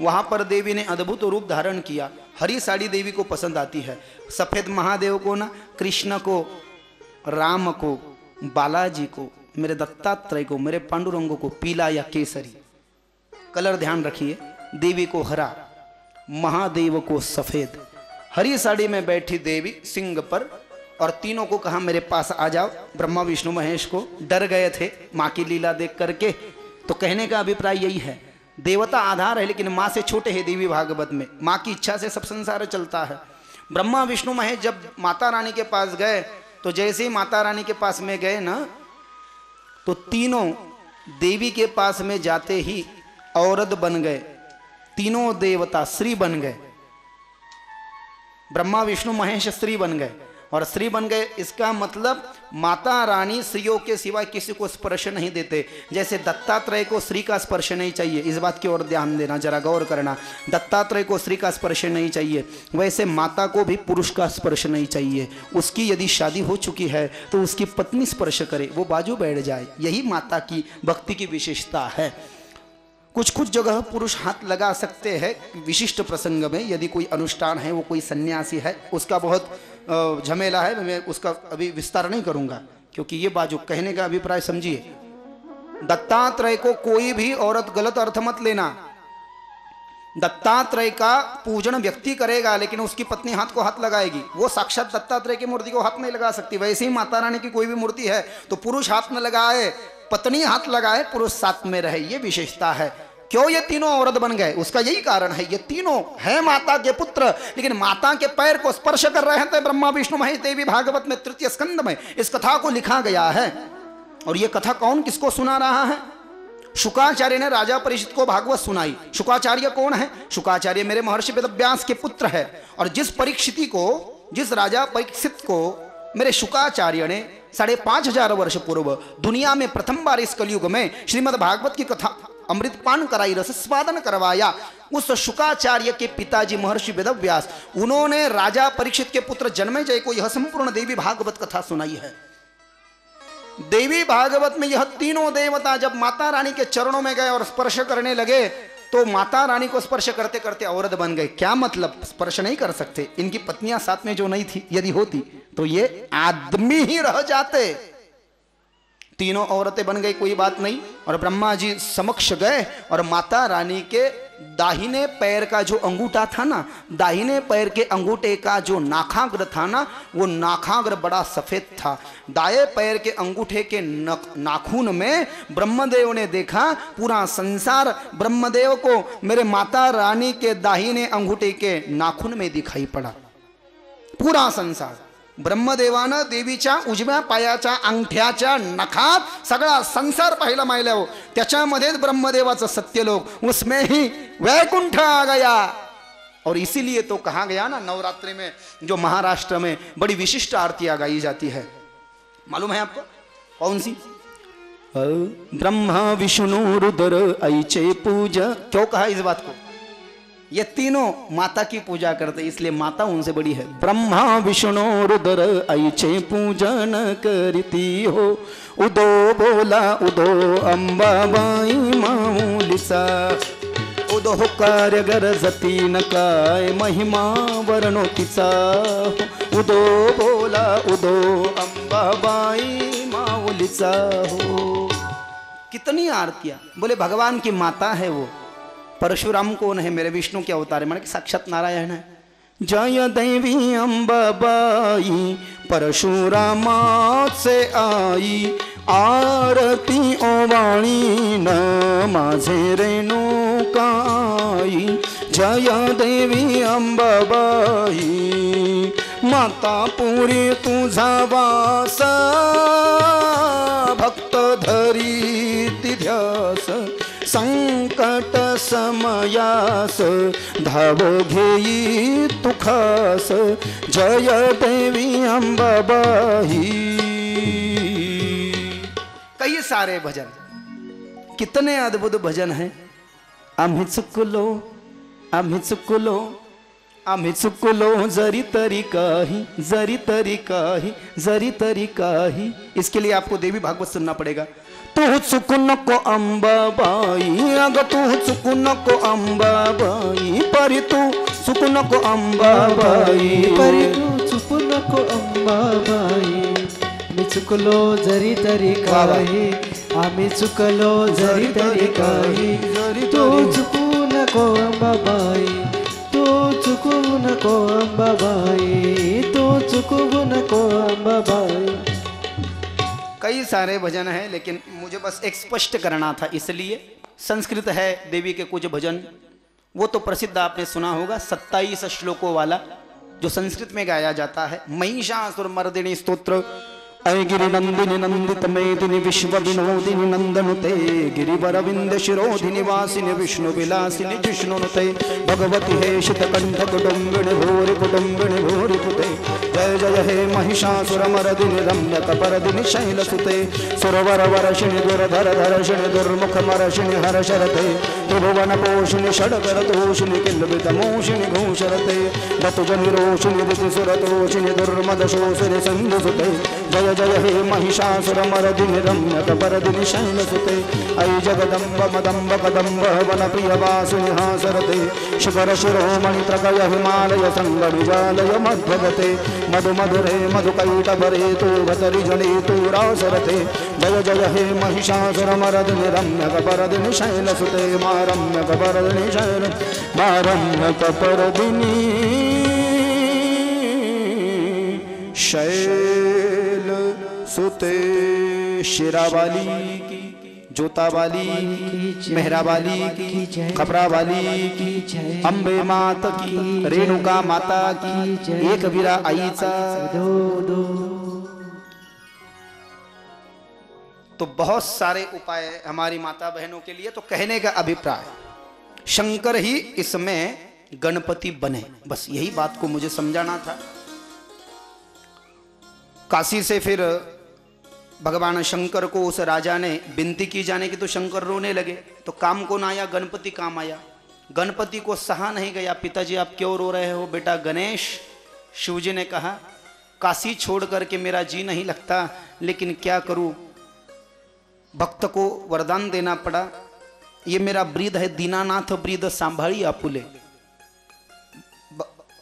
वहाँ पर देवी ने अद्भुत रूप धारण किया। हरी साड़ी देवी को पसंद आती है। सफ़ेद महादेव को ना, कृष्ण को, राम को, बालाजी को, मेरे दत्तात्रेय को, मेरे पांडुरंगों को पीला या केसरी कलर ध्यान रखिए। देवी को हरा, महादेव को सफ़ेद। हरी साड़ी में बैठी देवी सिंह पर, और तीनों को कहा मेरे पास आ जाओ। ब्रह्मा विष्णु महेश को डर गए थे माँ की लीला देख करके। तो कहने का अभिप्राय यही है, देवता आधार है लेकिन माँ से छोटे हैं देवी भागवत में। माँ की इच्छा से सब संसार चलता है। ब्रह्मा विष्णु महेश जब माता रानी के पास गए, तो जैसे ही माता रानी के पास में गए ना, तो तीनों देवी के पास में जाते ही औरत बन गए। तीनों देवता स्त्री बन गए। ब्रह्मा विष्णु महेश स्त्री बन गए, और स्त्री बन गए इसका मतलब माता रानी स्त्रियों के सिवाय किसी को स्पर्श नहीं देते। जैसे दत्तात्रेय को स्त्री का स्पर्श नहीं चाहिए, इस बात की ओर ध्यान देना, जरा गौर करना। दत्तात्रेय को स्त्री का स्पर्श नहीं चाहिए, वैसे माता को भी पुरुष का स्पर्श नहीं चाहिए। उसकी यदि शादी हो चुकी है तो उसकी पत्नी स्पर्श करे, वो बाजू बैठ जाए। यही माता की भक्ति की विशेषता है। कुछ कुछ जगह पुरुष हाथ लगा सकते हैं विशिष्ट प्रसंग में, यदि कोई अनुष्ठान है, वो कोई सन्यासी है, उसका बहुत झमेला है, मैं उसका अभी विस्तार नहीं करूंगा, क्योंकि ये बाजू कहने का अभिप्राय समझिए। दत्तात्रेय को कोई भी औरत गलत अर्थ मत लेना। दत्तात्रेय का पूजन व्यक्ति करेगा लेकिन उसकी पत्नी हाथ को हाथ लगाएगी, वो साक्षात दत्तात्रेय की मूर्ति को हाथ नहीं लगा सकती। वैसे ही माता रानी की कोई भी मूर्ति है तो पुरुष हाथ न लगाए, पत्नी हाथ लगाए, पुरुष साथ में रहे, ये विशेषता है। क्यों ये तीनों औरत बन गए? उसका यही कारण है, ये तीनों है माता के पुत्र, लेकिन माता के पैर को स्पर्श कर रहे थे। ब्रह्मा विष्णु महेश देवी भागवत में तृतीय स्कंद में इस कथा को लिखा गया है। और ये कथा कौन किसको सुना रहा है? शुकाचार्य ने राजा परीक्षित को भागवत सुनाई। शुकाचार्य कौन है? शुकाचार्य मेरे महर्षि वेदव्यास के पुत्र है। और जिस राजा परीक्षित को मेरे शुकाचार्य ने 5,500 वर्ष पूर्व दुनिया में प्रथम बार इस कलयुग में श्रीमद् भागवत की कथा अमृतपान कराई, रस स्वादन करवाया, उस शुकाचार्य के पिताजी महर्षि वेदव्यास, उन्होंने राजा परीक्षित के पुत्र जन्मेजय को यह संपूर्ण देवी भागवत कथा सुनाई है। देवी भागवत में यह तीनों देवता जब माता रानी के चरणों में गए और स्पर्श करने लगे, तो माता रानी को स्पर्श करते करते औरत बन गए। क्या मतलब? स्पर्श नहीं कर सकते। इनकी पत्नियां साथ में जो नहीं थी, यदि होती तो ये आदमी ही रह जाते। तीनों औरतें बन गई, कोई बात नहीं। और ब्रह्मा जी समक्ष गए और माता रानी के दाहिने पैर का जो अंगूठा था ना, दाहिने पैर के अंगूठे का जो नाखाग्र था ना, वो नाखाग्र बड़ा सफेद था। दाएं पैर के अंगूठे के नाखून में ब्रह्मदेव ने देखा पूरा संसार ब्रह्मदेव को मेरे माता रानी के दाहिने अंगूठे के नाखून में दिखाई पड़ा। पूरा संसार ब्रह्मदेवानं देवीच्या उजव्या पायाच्या अंगठ्याच्या नखात सगळा संसार पाहिला माहिला हो, त्याच्यामध्येच ब्रह्मदेवाचं सत्यलोक, उसमें ही वैकुंठ आ गया। और इसीलिए तो कहा गया ना, नवरात्रि में जो महाराष्ट्र में बड़ी विशिष्ट आरतियां गाई जाती है, मालूम है आपको कौन सी? ब्रह्मा विष्णु रुद्र ऐचे पूजा। क्यों कहा इस बात को? ये तीनों माता की पूजा करते, इसलिए माता उनसे बड़ी है। ब्रह्मा विष्णु रुद्र ऐचे पूजन करती हो, उदो बोला उदो अंबाबाई माऊलीचा, उदो कार्य गरजती न काय महिमा वर्णो तिचा, उदो बोला उदो अंबाबाई माऊलीचा हो। कितनी आरतियां, बोले भगवान की माता है वो। परशुराम कौन है? मेरे विष्णु के अवतार है, माने कि साक्षात नारायण है। जय देवी अंबाबाई परशुरामात से आई, आरती ओवाणी न माझे रेणुकाई। जय देवी अंबाबाई माता पुरी तुझा वास, भक्त धरी तिध्यास, संकट समयास धाव घेई तू खास। जय देवी अंबाबाई। कई सारे भजन, कितने अद्भुत भजन हैं। आम्ही चुकलो, आम्ही चुकलो, आम्ही चुकलो जरी तरी काही, जरी तरी काही, जरी तरी काही। इसके लिए आपको देवी भागवत सुनना पड़ेगा। तू चुकू नको अंबाबाई, अग तू चुकू नको अंबाबाई, परी तू चुकू नको अंबाबाई, परी तू चुकू नको अंबाबाई। मी चुकलो जरी तरी काही, आम्ही चुकलो जरी तरी काही, तू चुकू नको अंबाबाई, तू चुकू नको अंबाबाई, तू चुकू नको अंबाबाई। कई सारे भजन हैं, लेकिन मुझे बस एक स्पष्ट करना था, इसलिए संस्कृत है देवी के कुछ भजन, वो तो प्रसिद्ध आपने सुना होगा, 27 श्लोकों वाला जो संस्कृत में गाया जाता है। महिषासुरमर्दिनी स्तोत्र। ऐ गिरिनंदिनी नंदित मेदिनी विश्व विनोदिनी नंदनुते, गिरिवरविंद शिरोधिनी वासिनी विष्णु विलासिनी जिष्णुनुते, भगवती हे शीतकंठ कुटुंबिनी भूरि कुटुंबिनी भूरि पुते। जय जय हे महिषासुरमर्दिनी रम्यक परदिनी शैलसुते, सुरवर वर्षिणी दुर्धर धर्षिणी दुर्मुख मर्षिणी हर्षरते, त्रिभुवन पोषिणी षड्कर तोषिणी किल्बित मोषिणी घोषरते, दतुजनि रोषिणी ऋतुसुरतोषिणी दुर्मद शोषिणी सिंधुसुते। जय जय हे महिषासुरमर्दिनी रम्यक परदिनी शैलसुते, ऐ जगदम्ब मदम्ब कदम्ब वन प्रिय वासिनी हासरते, शिखर शिरोमणि त्रकय हिमालय संगणिजालय मध्यगते, मधु मधुरे मधुकैटभरे तु भतरि जले तु रासरते। जय जय हे महिषासुरमर्दिनी रम्यक परदिनी शैलसुते, मा रम्यक परदिनी शैल, मा रम्यक परदिनी शैल सुते। शिरावाली की, जोतावाली की, मेहरावाली की, खपरावाली की, अंबे मात की, रेणुका माता की, एक वीरा आईचा तो बहुत सारे उपाय हमारी माता बहनों के लिए। तो कहने का अभिप्राय, शंकर ही इसमें गणपति बने, बस यही बात को मुझे समझाना था। काशी से फिर भगवान शंकर को उस राजा ने विनती की जाने की, तो शंकर रोने लगे। तो काम कौन आया? गणपति काम आया। गणपति को सहा नहीं गया, पिताजी आप क्यों रो रहे हो? बेटा गणेश, शिवजी ने कहा काशी छोड़ करके मेरा जी नहीं लगता, लेकिन क्या करूं, भक्त को वरदान देना पड़ा। ये मेरा ब्रीद है, दीनानाथ ब्रीद सांभाली आपुले।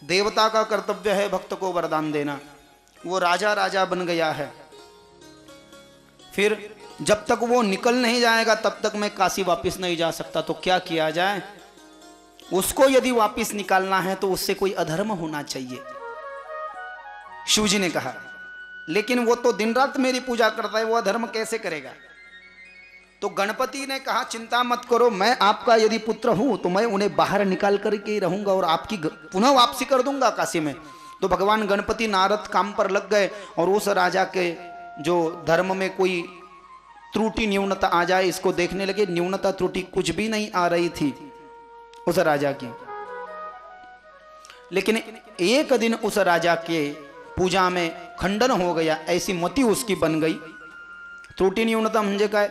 देवता का कर्तव्य है भक्त को वरदान देना। वो राजा राजा बन गया है, फिर जब तक वो निकल नहीं जाएगा तब तक मैं काशी वापस नहीं जा सकता। तो क्या किया जाए? उसको यदि वापस निकालना है तो उससे कोई अधर्म होना चाहिए। शिवजी ने कहा लेकिन वो तो दिन रात मेरी पूजा करता है, वो अधर्म कैसे करेगा? तो गणपति ने कहा चिंता मत करो, मैं आपका यदि पुत्र हूं तो मैं उन्हें बाहर निकाल करके ही रहूंगा और आपकी पुनः वापसी कर दूंगा काशी में। तो भगवान गणपति नारद काम पर लग गए और उस राजा के जो धर्म में कोई त्रुटि न्यूनता आ जाए इसको देखने लगे। न्यूनता त्रुटि कुछ भी नहीं आ रही थी उस राजा की, लेकिन एक दिन उस राजा के पूजा में खंडन हो गया, ऐसी मति उसकी बन गई। त्रुटि न्यूनता मुझे का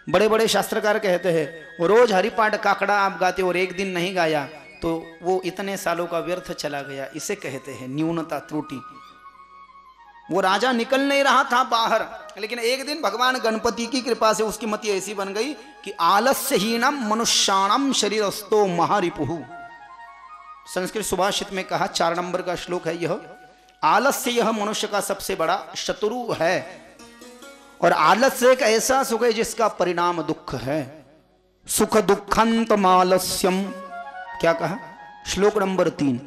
बड़े बड़े शास्त्रकार कहते हैं वो रोज हरिपाठ काकड़ा आप गाते और एक दिन नहीं गाया तो वो इतने सालों का व्यर्थ चला गया, इसे कहते हैं न्यूनता त्रुटि। वो राजा निकल नहीं रहा था बाहर, लेकिन एक दिन भगवान गणपति की कृपा से उसकी मति ऐसी बन गई कि आलस्यहीनम मनुष्याणम शरीरस्थो महारिपुः। संस्कृत सुभाषित में कहा 4 नंबर का श्लोक है यह, आलस्य यह मनुष्य का सबसे बड़ा शत्रु है और आलस्य एक ऐसा सुख है जिसका परिणाम दुख है। सुख दुखंतम आलस्यम, क्या कहा? श्लोक नंबर 3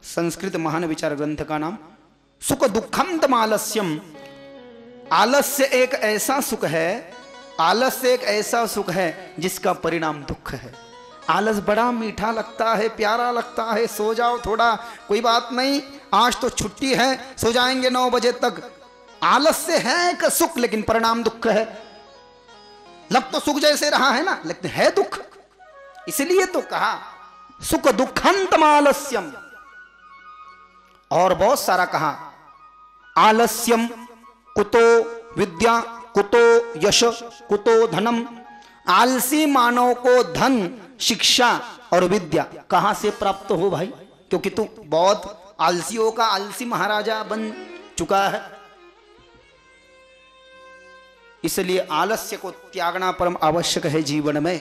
संस्कृत महान विचार ग्रंथ का नाम सुख दुखंतम आलस्यम। आलस्य एक ऐसा सुख है, आलस्य एक ऐसा सुख है जिसका परिणाम दुख है। आलस बड़ा मीठा लगता है, प्यारा लगता है, सो जाओ थोड़ा, कोई बात नहीं, आज तो छुट्टी है, सो जाएंगे 9 बजे तक। आलस्य है एक सुख लेकिन परिणाम दुख है। लग तो सुख जैसे रहा है ना, लेकिन है दुख। इसलिए तो कहा सुख दुखंतम आलस्यम। और बहुत सारा कहा आलस्यम कुतो विद्या कुतो यश कुतो धनम। आलसी मानव को धन, शिक्षा और विद्या कहां से प्राप्त हो भाई? क्योंकि तू बहुत आलसियों का आलसी महाराजा बन चुका है। इसलिए आलस्य को त्यागना परम आवश्यक है जीवन में।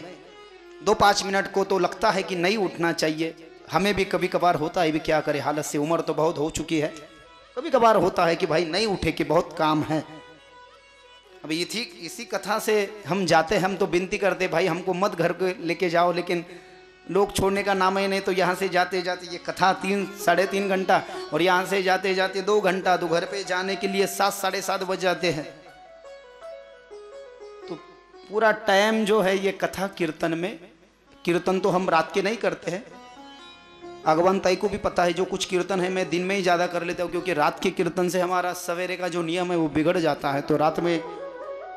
2-5 मिनट को तो लगता है कि नहीं उठना चाहिए, हमें भी कभी कभार होता है, भी क्या करें, हालत से उम्र तो बहुत हो चुकी है, कभी कभार होता है कि भाई नहीं उठे कि बहुत काम है। अभी इसी कथा से हम जाते हैं, हम तो विनती करते भाई हमको मत घर को लेके जाओ, लेकिन लोग छोड़ने का नाम ही नहीं। तो यहाँ से जाते जाते ये कथा 3-3.5 घंटा और यहाँ से जाते जाते 2 घंटा, तो घर पे जाने के लिए 7-7:30 बज जाते हैं। तो पूरा टाइम जो है ये कथा कीर्तन में, कीर्तन तो हम रात के नहीं करते हैं, भगवान ताई को भी पता है जो कुछ कीर्तन है मैं दिन में ही ज़्यादा कर लेता हूँ, क्योंकि रात के कीर्तन से हमारा सवेरे का जो नियम है वो बिगड़ जाता है। तो रात में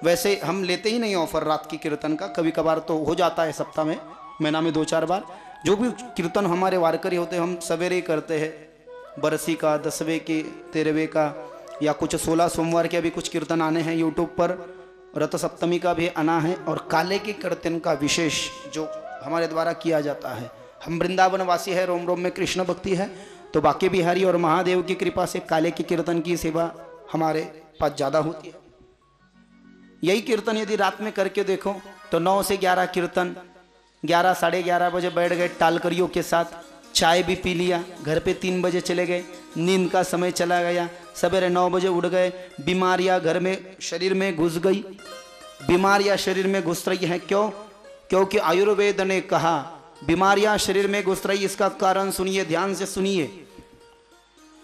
वैसे हम लेते ही नहीं ऑफर रात की कीर्तन का, कभी कभार तो हो जाता है सप्ताह में, महीना में 2-4 बार। जो भी कीर्तन हमारे वारकरी होते हैं हम सवेरे ही करते हैं, बरसी का, 10वें के, 13वें का, या कुछ 16 सोमवार के अभी कुछ कीर्तन आने हैं यूट्यूब पर, रथ सप्तमी का भी आना है, और काले के कीर्तन का विशेष जो हमारे द्वारा किया जाता है। हम वृंदावन वासी है, रोम रोम में कृष्ण भक्ति है, तो बाकी बिहारी और महादेव की कृपा से काले के कीर्तन की सेवा हमारे पास ज़्यादा होती है। यही कीर्तन यदि रात में करके देखो तो 9 से 11 कीर्तन, 11-11:30 बजे बैठ गए टालकरियों के साथ, चाय भी पी लिया, घर पे 3 बजे चले गए, नींद का समय चला गया, सवेरे 9 बजे उठ गए, बीमारियां घर में शरीर में घुस गई। बीमारियां शरीर में घुस रही हैं, क्यों? क्योंकि आयुर्वेद ने कहा बीमारियां शरीर में घुस रही, इसका कारण सुनिए, ध्यान से सुनिए।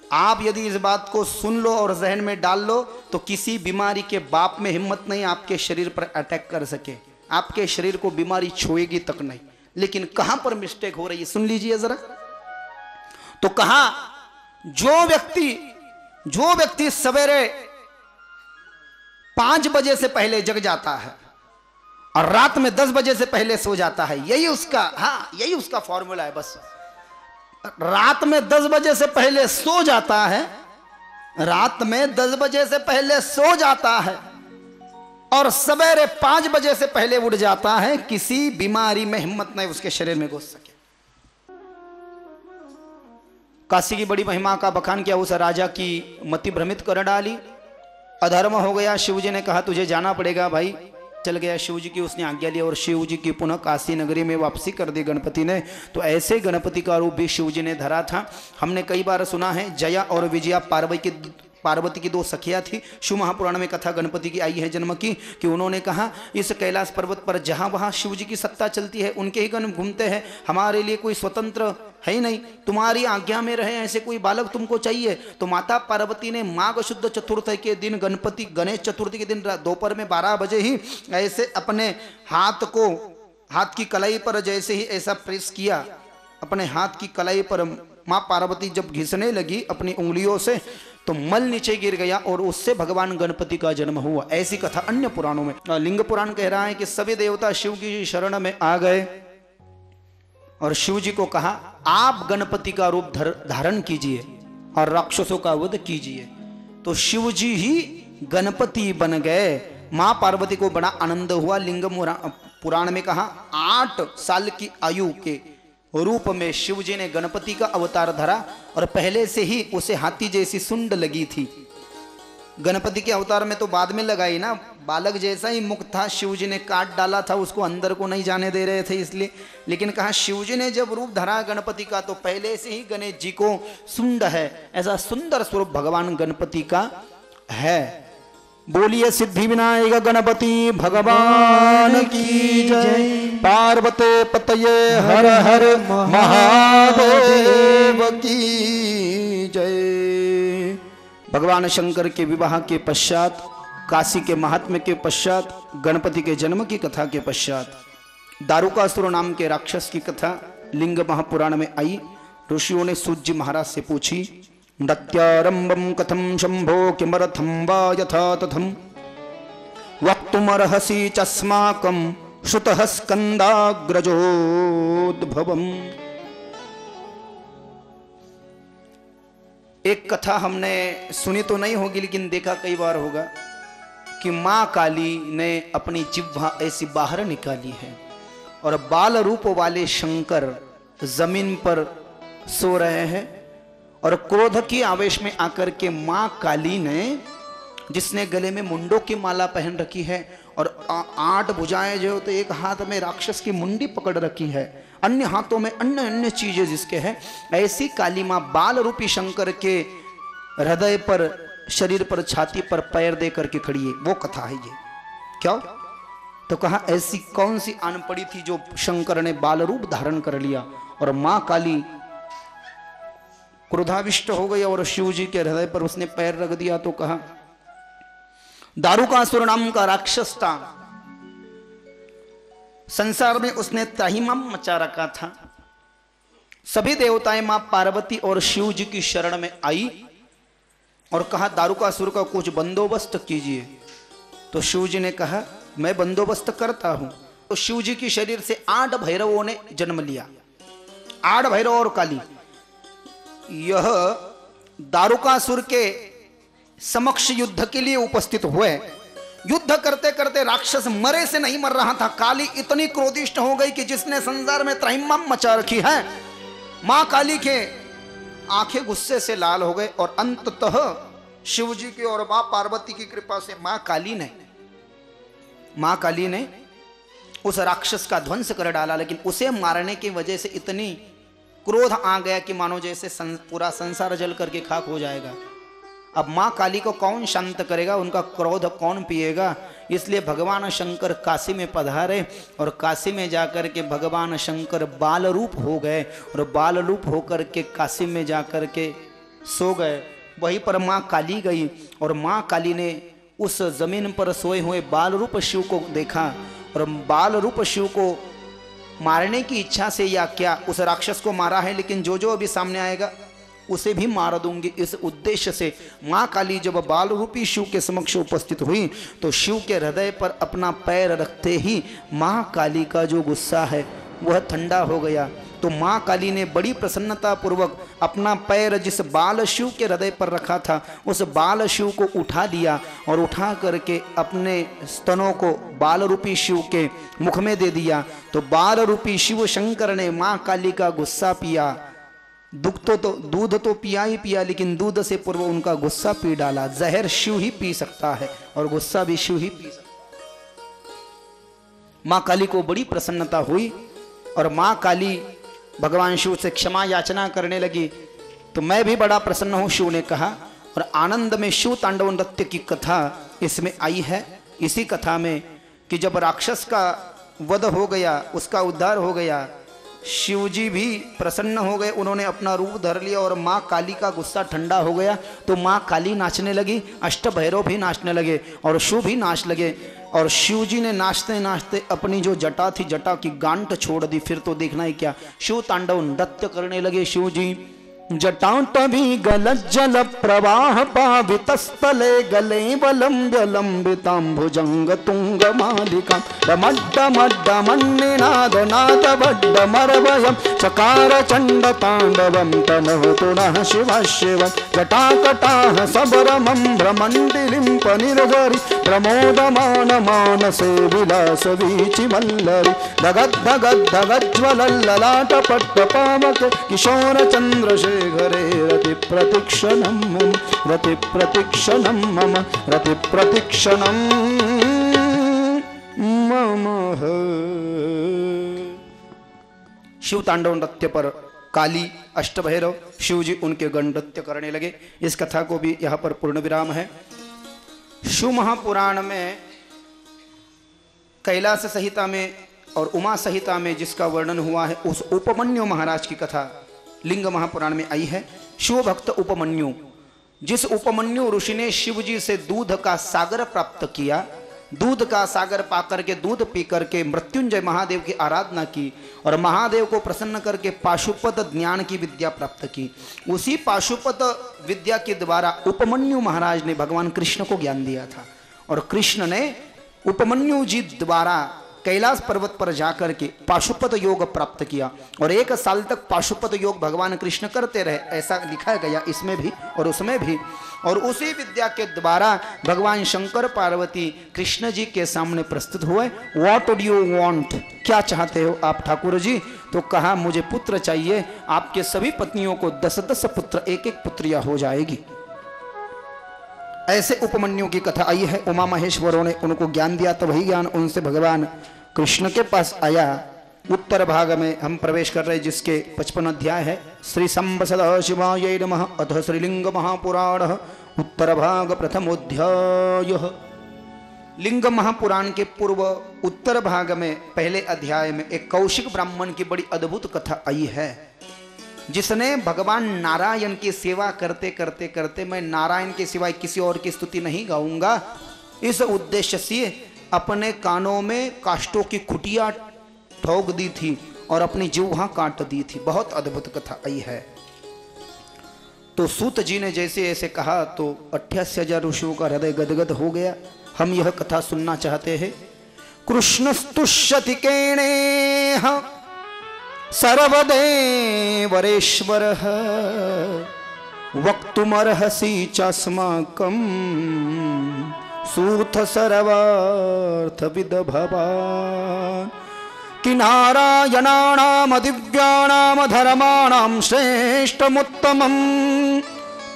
आप यदि इस बात को सुन लो और जहन में डाल लो तो किसी बीमारी के बाप में हिम्मत नहीं आपके शरीर पर अटैक कर सके, आपके शरीर को बीमारी छुएगी तक नहीं। लेकिन कहां पर मिस्टेक हो रही है सुन लीजिए जरा। तो कहा जो व्यक्ति सवेरे 5 बजे से पहले जग जाता है और रात में 10 बजे से पहले सो जाता है, यही उसका फॉर्मूला है। बस रात में 10 बजे से पहले सो जाता है, रात में 10 बजे से पहले सो जाता है और सवेरे 5 बजे से पहले उठ जाता है, किसी बीमारी में हिम्मत नहीं उसके शरीर में घुस सके। काशी की बड़ी महिमा का बखान किया, उस राजा की मति भ्रमित कर डाली, अधर्म हो गया। शिव जी ने कहा तुझे जाना पड़ेगा भाई, चल गया। शिव जी की उसने आज्ञा ली और शिव जी की पुनः काशी नगरी में वापसी कर दी गणपति ने। तो ऐसे गणपति का रूप भी शिव जी ने धरा था। हमने कई बार सुना है जया और विजया पार्वती की 2 सखियाँ थी। शिव महापुराण में कथा गणपति की आई है जन्म की, कि उन्होंने कहा इस कैलाश पर्वत पर जहाँ वहाँ शिव जी की सत्ता चलती है, उनके ही गण घूमते हैं, हमारे लिए कोई स्वतंत्र है ही नहीं, तुम्हारी आज्ञा में रहे ऐसे कोई बालक तुमको चाहिए। तो माता पार्वती ने माघ शुद्ध चतुर्थी के दिन, गणेश चतुर्थी के दिन दोपहर में 12 बजे ही ऐसे अपने हाथ की कलाई पर जैसे ही ऐसा प्रेस किया, अपने हाथ की कलाई पर माँ पार्वती जब घिसने लगी अपनी उंगलियों से तो मल नीचे गिर गया और उससे भगवान गणपति का जन्म हुआ। ऐसी कथा अन्य पुराणों में। लिंग पुराण कह रहा है कि सभी देवता शिव की शरण में आ गए और शिव जी को कहा आप गणपति का रूप धारण कीजिए और राक्षसों का वध कीजिए। तो शिव जी ही गणपति बन गए। मां पार्वती को बड़ा आनंद हुआ। लिंग पुराण में कहा 8 साल की आयु के रूप में शिव जी ने गणपति का अवतार धरा और पहले से ही उसे हाथी जैसी सुंड लगी थी। गणपति के अवतार में तो बाद में लगाई ना, बालक जैसा ही मुख था, शिव जी ने काट डाला था उसको, अंदर को नहीं जाने दे रहे थे इसलिए। लेकिन कहा शिव जी ने जब रूप धरा गणपति का तो पहले से ही गणेश जी को सुंड है। ऐसा सुंदर स्वरूप भगवान गणपति का है। बोलिए सिद्धि विनायक गणपति भगवान की जय। पार्वते पतये हर हर महादेव की जय। भगवान शंकर के विवाह के पश्चात, काशी के महात्म्य के पश्चात, गणपति के जन्म की कथा के पश्चात दारुकासुर नाम के राक्षस की कथा लिंग महापुराण में आई। ऋषियों ने सूत जी महाराज से पूछी, नृत्यारंभम कथम शंभो किमर्थम वा यथा तथम वक्तुमर्हसि चस्माकं श्रुतः स्कंदाग्रजोद्भवम्। एक कथा हमने सुनी तो नहीं होगी लेकिन देखा कई बार होगा कि मां काली ने अपनी जिह्वा ऐसी बाहर निकाली है और बाल रूप वाले शंकर जमीन पर सो रहे हैं और क्रोध की आवेश में आकर के मां काली ने, जिसने गले में मुंडों की माला पहन रखी है और 8 भुजाएं जो तो एक हाथ में राक्षस की मुंडी पकड़ रखी है, अन्य हाथों में अन्य अन्य चीजें जिसके हैं, ऐसी काली मां बाल रूपी शंकर के हृदय पर, शरीर पर, छाती पर पैर दे करके खड़ी है। वो कथा है ये। क्यों? तो कहा ऐसी कौन सी आन पड़ी थी जो शंकर ने बाल रूप धारण कर लिया और मां काली क्रोधाविष्ट हो गई और शिव जी के हृदय पर उसने पैर रख दिया। तो कहा दारुकासुर नाम का राक्षस था, संसार में उसने त्राहिमाम मचा रखा था। सभी देवताएं मां पार्वती और शिव जी की शरण में आई और कहा दारुकासुर का कुछ बंदोबस्त कीजिए। तो शिव जी ने कहा मैं बंदोबस्त करता हूं। तो शिव जी के शरीर से 8 भैरवों ने जन्म लिया, 8 भैरव और काली। यह दारुकासुर के समक्ष युद्ध के लिए उपस्थित हुए। युद्ध करते करते राक्षस मरे से नहीं मर रहा था। काली इतनी क्रोधिष्ट हो गई कि जिसने संसार में त्राहिमाम मचा रखी है, मां काली के आंखें गुस्से से लाल हो गए और अंततः शिव जी की और मां पार्वती की कृपा से मां काली ने उस राक्षस का ध्वंस कर डाला। लेकिन उसे मारने की वजह से इतनी क्रोध आ गया कि मानो जैसे पूरा संसार जल करके खाक हो जाएगा। अब मां काली को कौन शांत करेगा, उनका क्रोध कौन पिएगा? इसलिए भगवान शंकर काशी में पधारे और काशी में जाकर के भगवान शंकर बाल रूप हो गए और बाल रूप होकर के काशी में जाकर के सो गए। वहीं पर मां काली गई और मां काली ने उस जमीन पर सोए हुए बाल रूप शिव को देखा और बाल रूप शिव को मारने की इच्छा से या क्या उस राक्षस को मारा है, लेकिन जो जो अभी सामने आएगा उसे भी मार दूंगी, इस उद्देश्य से मां काली जब बाल रूपी शिव के समक्ष उपस्थित हुई तो शिव के हृदय पर अपना पैर रखते ही मां काली का जो गुस्सा है वह ठंडा हो गया। तो मां काली ने बड़ी प्रसन्नता पूर्वक अपना पैर जिस बाल शिव के हृदय पर रखा था उस बाल शिव को उठा लिया और उठा करके अपने स्तनों को बाल रूपी शिव के मुख में दे दिया। तो बाल रूपी शिव शंकर ने मां काली का गुस्सा पिया। दूध तो पिया ही पिया, लेकिन दूध से पूर्व उनका गुस्सा पी डाला। जहर शिव ही पी सकता है और गुस्सा भी शिव ही पी सकता है। मां काली को बड़ी प्रसन्नता हुई और मां काली भगवान शिव से क्षमा याचना करने लगी। तो मैं भी बड़ा प्रसन्न हूं, शिव ने कहा। और आनंद में शिव तांडव नृत्य की कथा इसमें आई है। इसी कथा में कि जब राक्षस का वध हो गया, उसका उद्धार हो गया, शिव जी भी प्रसन्न हो गए, उन्होंने अपना रूप धर लिया और माँ काली का गुस्सा ठंडा हो गया। तो माँ काली नाचने लगी, अष्ट भैरव भी नाचने लगे और शिव भी नाच लगे। और शिव जी ने नाचते नाचते अपनी जो जटा थी, जटा की गांठ छोड़ दी। फिर तो देखना ही क्या, शिव तांडव नृत्य करने लगे शिव जी। जटाटवी गलज्जल प्रवाह पावितस्थले गले वलम्ब्य लम्बिताम्भुजंग तुंग मालिका डमड्डमड्डमन्निनाद नाद बड्डमरवयं चकार चंड तांडवं तनोतु नः शिव शिव जटाकटाः सबरमं भ्रमण्डिलिं पनिर्गरि प्रमोदमान मानसे विलास वीचि वल्लरि धगद्धगद्धगज्ज्वलल्ललाट पट्टपावक किशोर चन्द्रशेखर घरे रति प्रतीक्षणं मम रति प्रतीक्षणं मम। शिव तांडव नृत्य पर काली अष्टभैरव शिव जी उनके गण नृत्य करने लगे। इस कथा को भी यहाँ पर पूर्ण विराम है। शिव महापुराण में कैलाश संहिता में और उमा संहिता में जिसका वर्णन हुआ है उस उपमन्यु महाराज की कथा लिंग महापुराण में आई है। शिव भक्त उपमन्यु, जिस उपमन्यु ऋषि ने शिव जी से दूध का सागर प्राप्त किया, दूध का सागर पाकर के दूध पी करके मृत्युंजय महादेव की आराधना की और महादेव को प्रसन्न करके पाशुपत ज्ञान की विद्या प्राप्त की, उसी पाशुपत विद्या के द्वारा उपमन्यु महाराज ने भगवान कृष्ण को ज्ञान दिया था। और कृष्ण ने उपमन्यु जी द्वारा कैलाश पर्वत पर जाकर के पाशुपत योग प्राप्त किया और 1 साल तक पाशुपत योग भगवान कृष्ण करते रहे, ऐसा लिखा गया इसमें भी और उसमें भी। और उसी विद्या के द्वारा भगवान शंकर पार्वती कृष्ण जी के सामने प्रस्तुत हुए। व्हाट डू यू वांट, क्या चाहते हो आप ठाकुर जी? तो कहा मुझे पुत्र चाहिए, आपके सभी पत्नियों को 10-10 पुत्र, 1-1 पुत्रिया हो जाएगी। ऐसे उपमन्यु की कथा आई है। उमा महेश्वरों ने उनको ज्ञान दिया, तो वही ज्ञान उनसे भगवान कृष्ण के पास आया। उत्तर भाग में हम प्रवेश कर रहे, जिसके 55 अध्याय है। श्री संब सदाशिवाय नमः। अथ श्रीलिंग महापुराण उत्तर भाग प्रथमोध्याय। लिंग महापुराण के पूर्व उत्तर भाग में पहले अध्याय में एक कौशिक ब्राह्मण की बड़ी अद्भुत कथा आई है, जिसने भगवान नारायण की सेवा करते करते करते, मैं नारायण के सिवाय किसी और की स्तुति नहीं गाऊंगा, इस उद्देश्य से अपने कानों में काष्ठों की खुटियां ठोक दी थी और अपनी जिह्वा काट दी थी। बहुत अद्भुत कथा आई है। तो सूत जी ने जैसे ऐसे कहा तो 88,000 ऋषियों का हृदय गदगद हो गया। हम यह कथा सुनना चाहते हैं। कृष्णस्तुष्यति केणेह सर्वदेवरेश्वरः वक्तुमर्हसि चास्माकं सूत सर्वार्थविद भवान् कि नारायणानां दिव्यानां धर्माणां श्रेष्ठमुत्तमं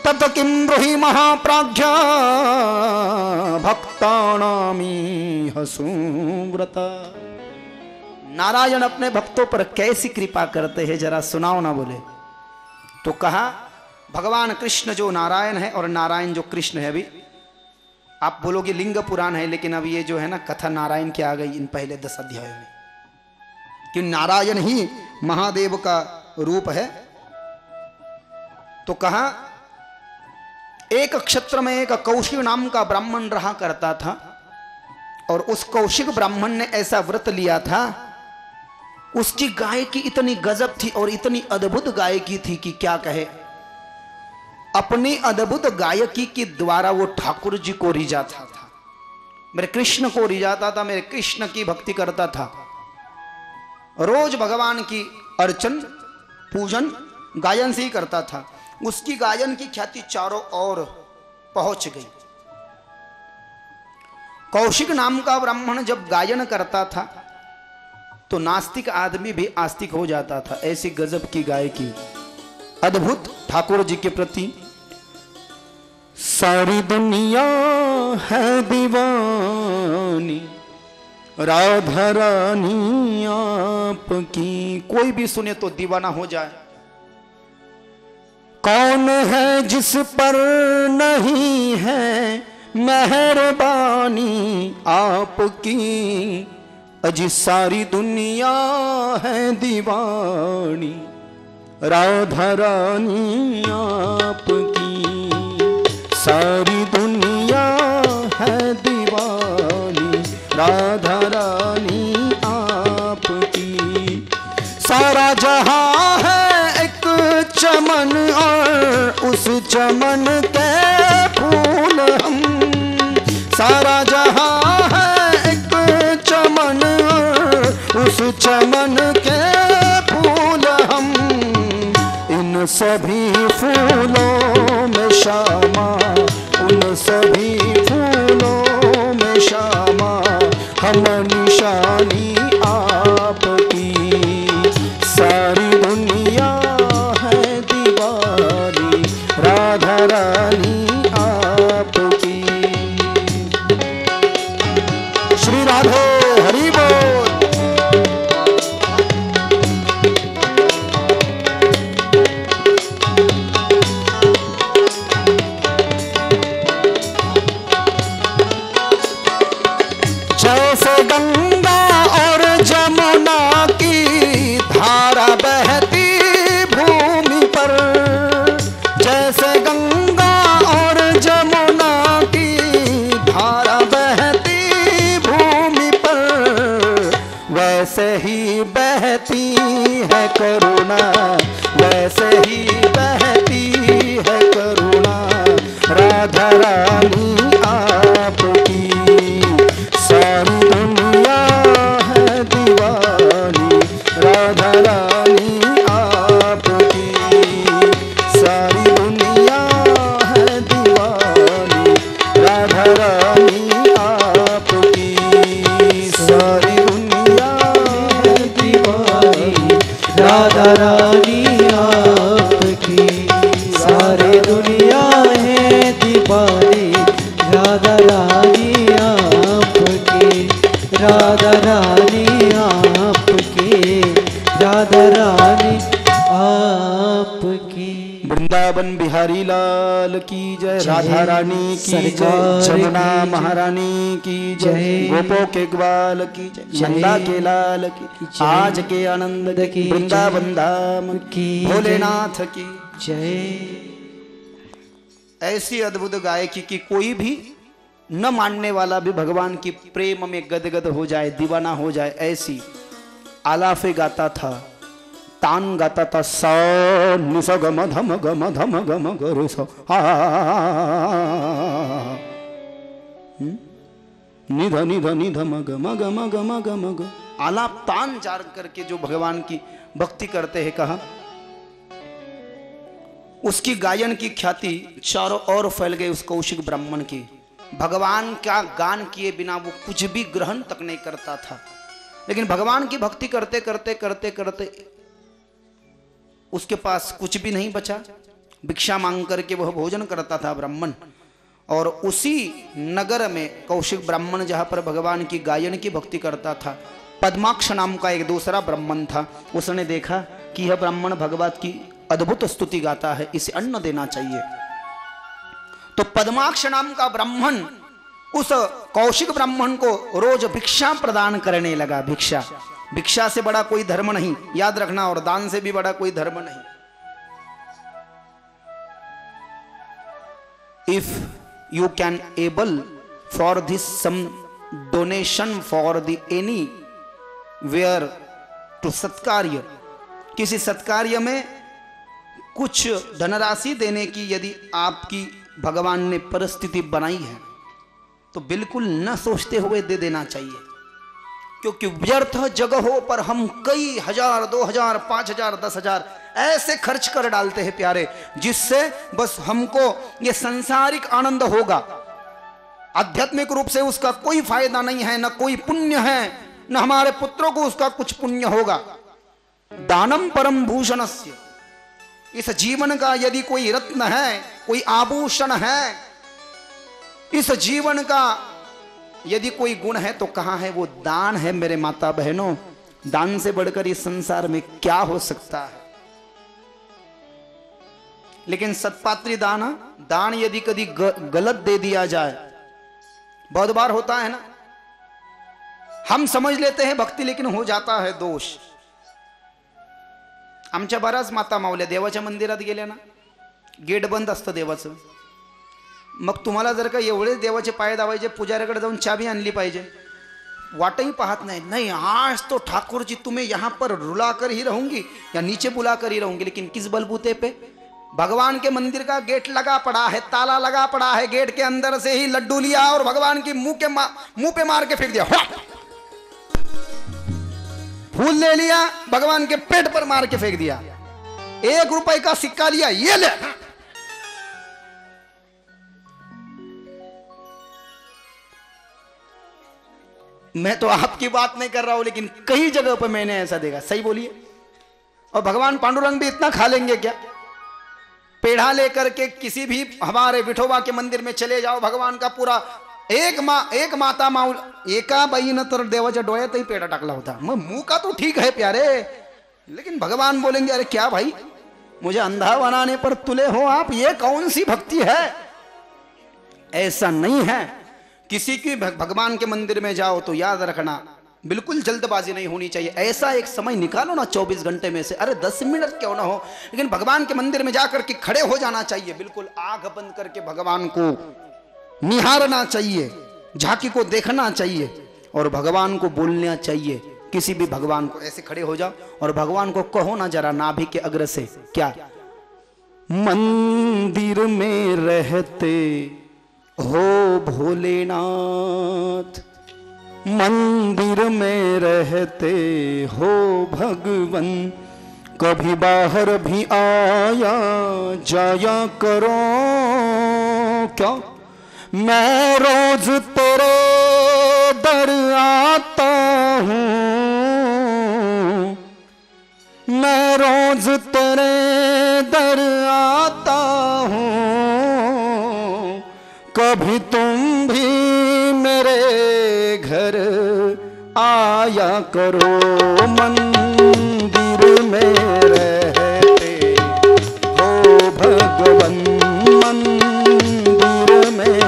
तत् किं ब्रूहि महाप्राज्ञा भक्तानामिह सुव्रता। नारायण अपने भक्तों पर कैसी कृपा करते हैं, जरा सुनाओ ना बोले। तो कहा भगवान कृष्ण जो नारायण है और नारायण जो कृष्ण है। अभी आप बोलोगे लिंग पुराण है, लेकिन अब ये जो है ना कथा नारायण की आ गई इन पहले 10 अध्यायों में, कि नारायण ही महादेव का रूप है। तो कहा एक क्षेत्र में एक कौशिक नाम का ब्राह्मण रहा करता था और उस कौशिक ब्राह्मण ने ऐसा व्रत लिया था, उसकी गायकी इतनी गजब थी और इतनी अद्भुत गायकी थी कि क्या कहे। अपनी अद्भुत गायकी के द्वारा वो ठाकुर जी को रिझाता था, मेरे कृष्ण को रिझाता था, मेरे कृष्ण की भक्ति करता था। रोज भगवान की अर्चन पूजन गायन से ही करता था। उसकी गायन की ख्याति चारों ओर पहुंच गई। कौशिक नाम का ब्राह्मण जब गायन करता था तो नास्तिक आदमी भी आस्तिक हो जाता था। ऐसी गजब की गायकी अद्भुत ठाकुर जी के प्रति। सारी दुनिया है दीवानी राधा रानी आपकी, कोई भी सुने तो दीवाना हो जाए। कौन है जिस पर नहीं है मेहरबानी आपकी, अजी सारी दुनिया है दीवानी राधा रानी आपकी, सारी दुनिया है दीवानी राधा रानी आपकी। सारा जहां है एक चमन और उस चमन के फूल हम, सारा जहां है एक चमन और उस चमन के फूल हम, इन सभी फूलों में शामा, उन सभी फूलों में शामा, हम निशानी आपकी, सारी दुनिया है दीवानी राधा रानी आपकी। श्री राधे हरि बोल। जैसे गंगा और जमुना की धारा बहती भूमि पर, जैसे गंगा और जमुना की धारा बहती भूमि पर, वैसे ही बहती है करुणा, वैसे ही बहती है करुणा राधा रानी आपकी, सारी दुनिया है दीवानी राधा रानी आपकी, सारी दुनिया है दीवानी राधा रानी आपकी, सारी दुनिया है दीवानी राधा रानी आपकी, सारी दुनिया है दीवानी राधा रानी आपकी, राधा रानी आपकी, राधा रानी आपकी। वृंदावन बिहारी लाल की जय, राधा रानी की जय, जमुना महारानी की जय, गोपो के ग्वाल की जय, नंदा के लाल की, आज के आनंद की, वृंदावन धाम की, भोलेनाथ की जय। ऐसी अद्भुत गायकी की कोई भी न मानने वाला भी भगवान की प्रेम में गदगद हो जाए, दीवाना हो जाए, ऐसी आलाफे गाता था, तान गाता था, सा निस गम धम गम धम गम गरे सा, निध निध निध मग मग मग मग मग, आलाप तान जार करके जो भगवान की भक्ति करते हैं, कहा उसकी गायन की ख्याति चारों ओर फैल गई उस कौशिक ब्राह्मण की। भगवान का गान किए बिना वो कुछ भी ग्रहण तक नहीं करता था, लेकिन भगवान की भक्ति करते करते करते करते उसके पास कुछ भी नहीं बचा, भिक्षा मांग करके वह भोजन करता था ब्राह्मण। और उसी नगर में कौशिक ब्राह्मण जहां पर भगवान की गायन की भक्ति करता था, पद्माक्ष नाम का एक दूसरा ब्राह्मण था। उसने देखा कि यह ब्राह्मण भगवत की अद्भुत स्तुति गाता है, इसे अन्न देना चाहिए। तो पद्माक्ष नाम का ब्राह्मण उस कौशिक ब्राह्मण को रोज भिक्षा प्रदान करने लगा। भिक्षा, भिक्षा से बड़ा कोई धर्म नहीं, याद रखना, और दान से भी बड़ा कोई धर्म नहीं। If you can able for this some donation for the anywhere to सत्कार्य, किसी सत्कार्य में कुछ धनराशि देने की यदि आपकी भगवान ने परिस्थिति बनाई है तो बिल्कुल न सोचते हुए दे देना चाहिए, क्योंकि व्यर्थ जगहों पर हम कई हजार, 2000, 5000, 10,000 ऐसे खर्च कर डालते हैं प्यारे, जिससे बस हमको ये सांसारिक आनंद होगा, आध्यात्मिक रूप से उसका कोई फायदा नहीं है, न कोई पुण्य है, न हमारे पुत्रों को उसका कुछ पुण्य होगा। दानम परम भूषणस्य, इस जीवन का यदि कोई रत्न है, कोई आभूषण है, इस जीवन का यदि कोई गुण है तो कहां है? वो दान है मेरे माता बहनों। दान से बढ़कर इस संसार में क्या हो सकता है? लेकिन सत्पात्री दान, दान यदि कभी गलत दे दिया जाए, बहुत बार होता है ना, हम समझ लेते हैं भक्ति लेकिन हो जाता है दोष। आमच्या बऱ्याच माता मावल्या देवाच्या मंदिरात गेल्या ना, गेट बंद असतं देवाचं, मग तुम्हाला जर का एवढेच देवाचे पाय दाबायचे, पुजाऱ्याकडे जाऊन चाबी आणली पाहिजे, वाटही पाहत नाही, नहीं आज तो ठाकुर जी तुम्हें यहाँ पर रुला कर ही रहूंगी या नीचे बुला कर ही रहूंगी, लेकिन किस बलबूते पे? भगवान के मंदिर का गेट लगा पड़ा है, ताला लगा पड़ा है, गेट के अंदर से ही लड्डू लिया और भगवान की मुंह पे मार के फेंक दिया। फूल ले लिया, भगवान के पेट पर मार के फेंक दिया। 1 रुपए का सिक्का लिया, ये ले। मैं तो आपकी बात नहीं कर रहा हूं, लेकिन कई जगह पर मैंने ऐसा देखा। सही बोलिए। और भगवान पांडुरंग भी इतना खा लेंगे क्या? पेढ़ा लेकर के किसी भी हमारे विठोबा के मंदिर में चले जाओ, भगवान का पूरा एक माता माऊल एका बाईनं तर देवाच्या डोळ्यातही पेढा टाकला होता। मग मुंह का तो ठीक है प्यारे, लेकिन भगवान बोलेंगे अरे क्या भाई, मुझे अंधा बनाने पर तुले हो आप, ये कौन सी भक्ति है? ऐसा नहीं है। किसी की भगवान के मंदिर में जाओ तो याद रखना, बिल्कुल जल्दबाजी नहीं होनी चाहिए। ऐसा एक समय निकालो ना 24 घंटे में से, अरे 10 मिनट क्यों ना हो, लेकिन भगवान के मंदिर में जाकर के खड़े हो जाना चाहिए। बिल्कुल आंख बंद करके भगवान को निहारना चाहिए, झांकी को देखना चाहिए और भगवान को बोलना चाहिए। किसी भी भगवान को ऐसे खड़े हो जाओ और भगवान को कहो ना जरा नाभि के अग्र से, क्या मंदिर में रहते हो भोलेनाथ, मंदिर में रहते हो भगवन, कभी बाहर भी आया जाया करो। क्या मैं रोज तेरे दर आता हूँ, मैं रोज तेरे दर आता हूँ, कभी तुम भी मेरे घर आया करो। मंदिर में रहते हो भगवन, मंदिर में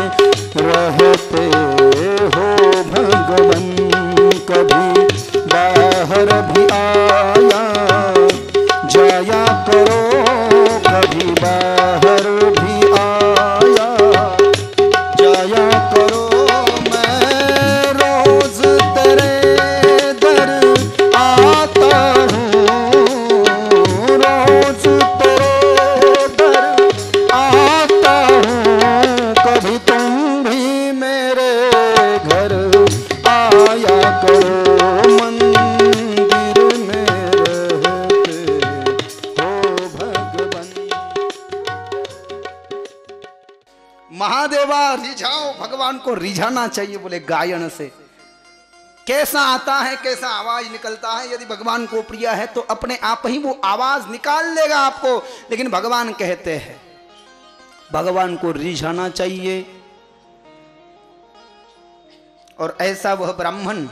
रहते हो भगवन, कभी बाहर भी आया जाया करो, कभी बाहर भी आया जाया करो। मैं रोज तेरे दर आता हूँ, रोज तेरे दर आता हूँ, कभी तुम भी मेरे घर आया करो। मंदिर में रहते हो भगवन। महादेवा रिझाओ, भगवान को रिझाना चाहिए। बोले गायन से कैसा आता है, कैसा आवाज निकलता है। यदि भगवान को प्रिय है तो अपने आप ही वो आवाज निकाल लेगा आपको। लेकिन भगवान कहते हैं भगवान को रिझाना चाहिए। और ऐसा वह ब्राह्मण,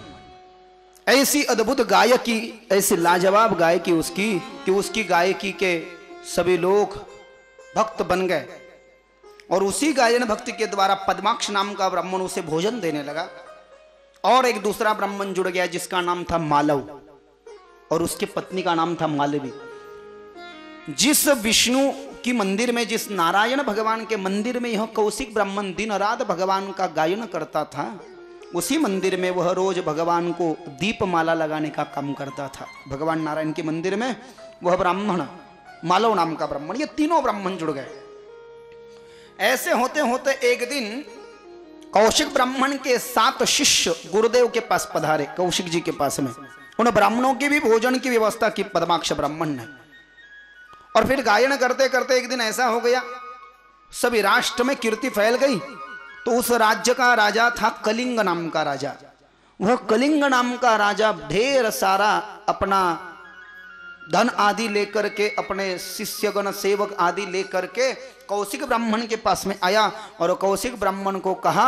ऐसी अद्भुत गायकी, ऐसी लाजवाब गायकी उसकी कि उसकी गायकी के सभी लोग भक्त बन गए। और उसी गायन भक्ति के द्वारा पद्माक्ष नाम का ब्राह्मण उसे भोजन देने लगा। और एक दूसरा ब्राह्मण जुड़ गया जिसका नाम था मालव, और उसकी पत्नी का नाम था मालवी। जिस विष्णु की मंदिर में, जिस नारायण भगवान के मंदिर में यह कौशिक ब्राह्मण दिन रात भगवान का गायन करता था, उसी मंदिर में वह रोज भगवान को दीपमाला लगाने का काम करता था। भगवान नारायण के मंदिर में वह ब्राह्मण, मालव नाम का ब्राह्मण, ये तीनों ब्राह्मण जुड़ गए। ऐसे होते होते एक दिन कौशिक ब्राह्मण के 7 शिष्य गुरुदेव के पास पधारे, कौशिक जी के पास में। उन ब्राह्मणों की भी भोजन की व्यवस्था की पद्माक्ष ब्राह्मण ने। और फिर गायन करते करते एक दिन ऐसा हो गया, सभी राष्ट्र में कीर्ति फैल गई। तो उस राज्य का राजा था कलिंग नाम का राजा। वह कलिंग नाम का राजा ढेर सारा अपना धन आदि लेकर के, अपने शिष्यगण सेवक आदि लेकर के कौशिक ब्राह्मण के पास में आया और कौशिक ब्राह्मण को कहा,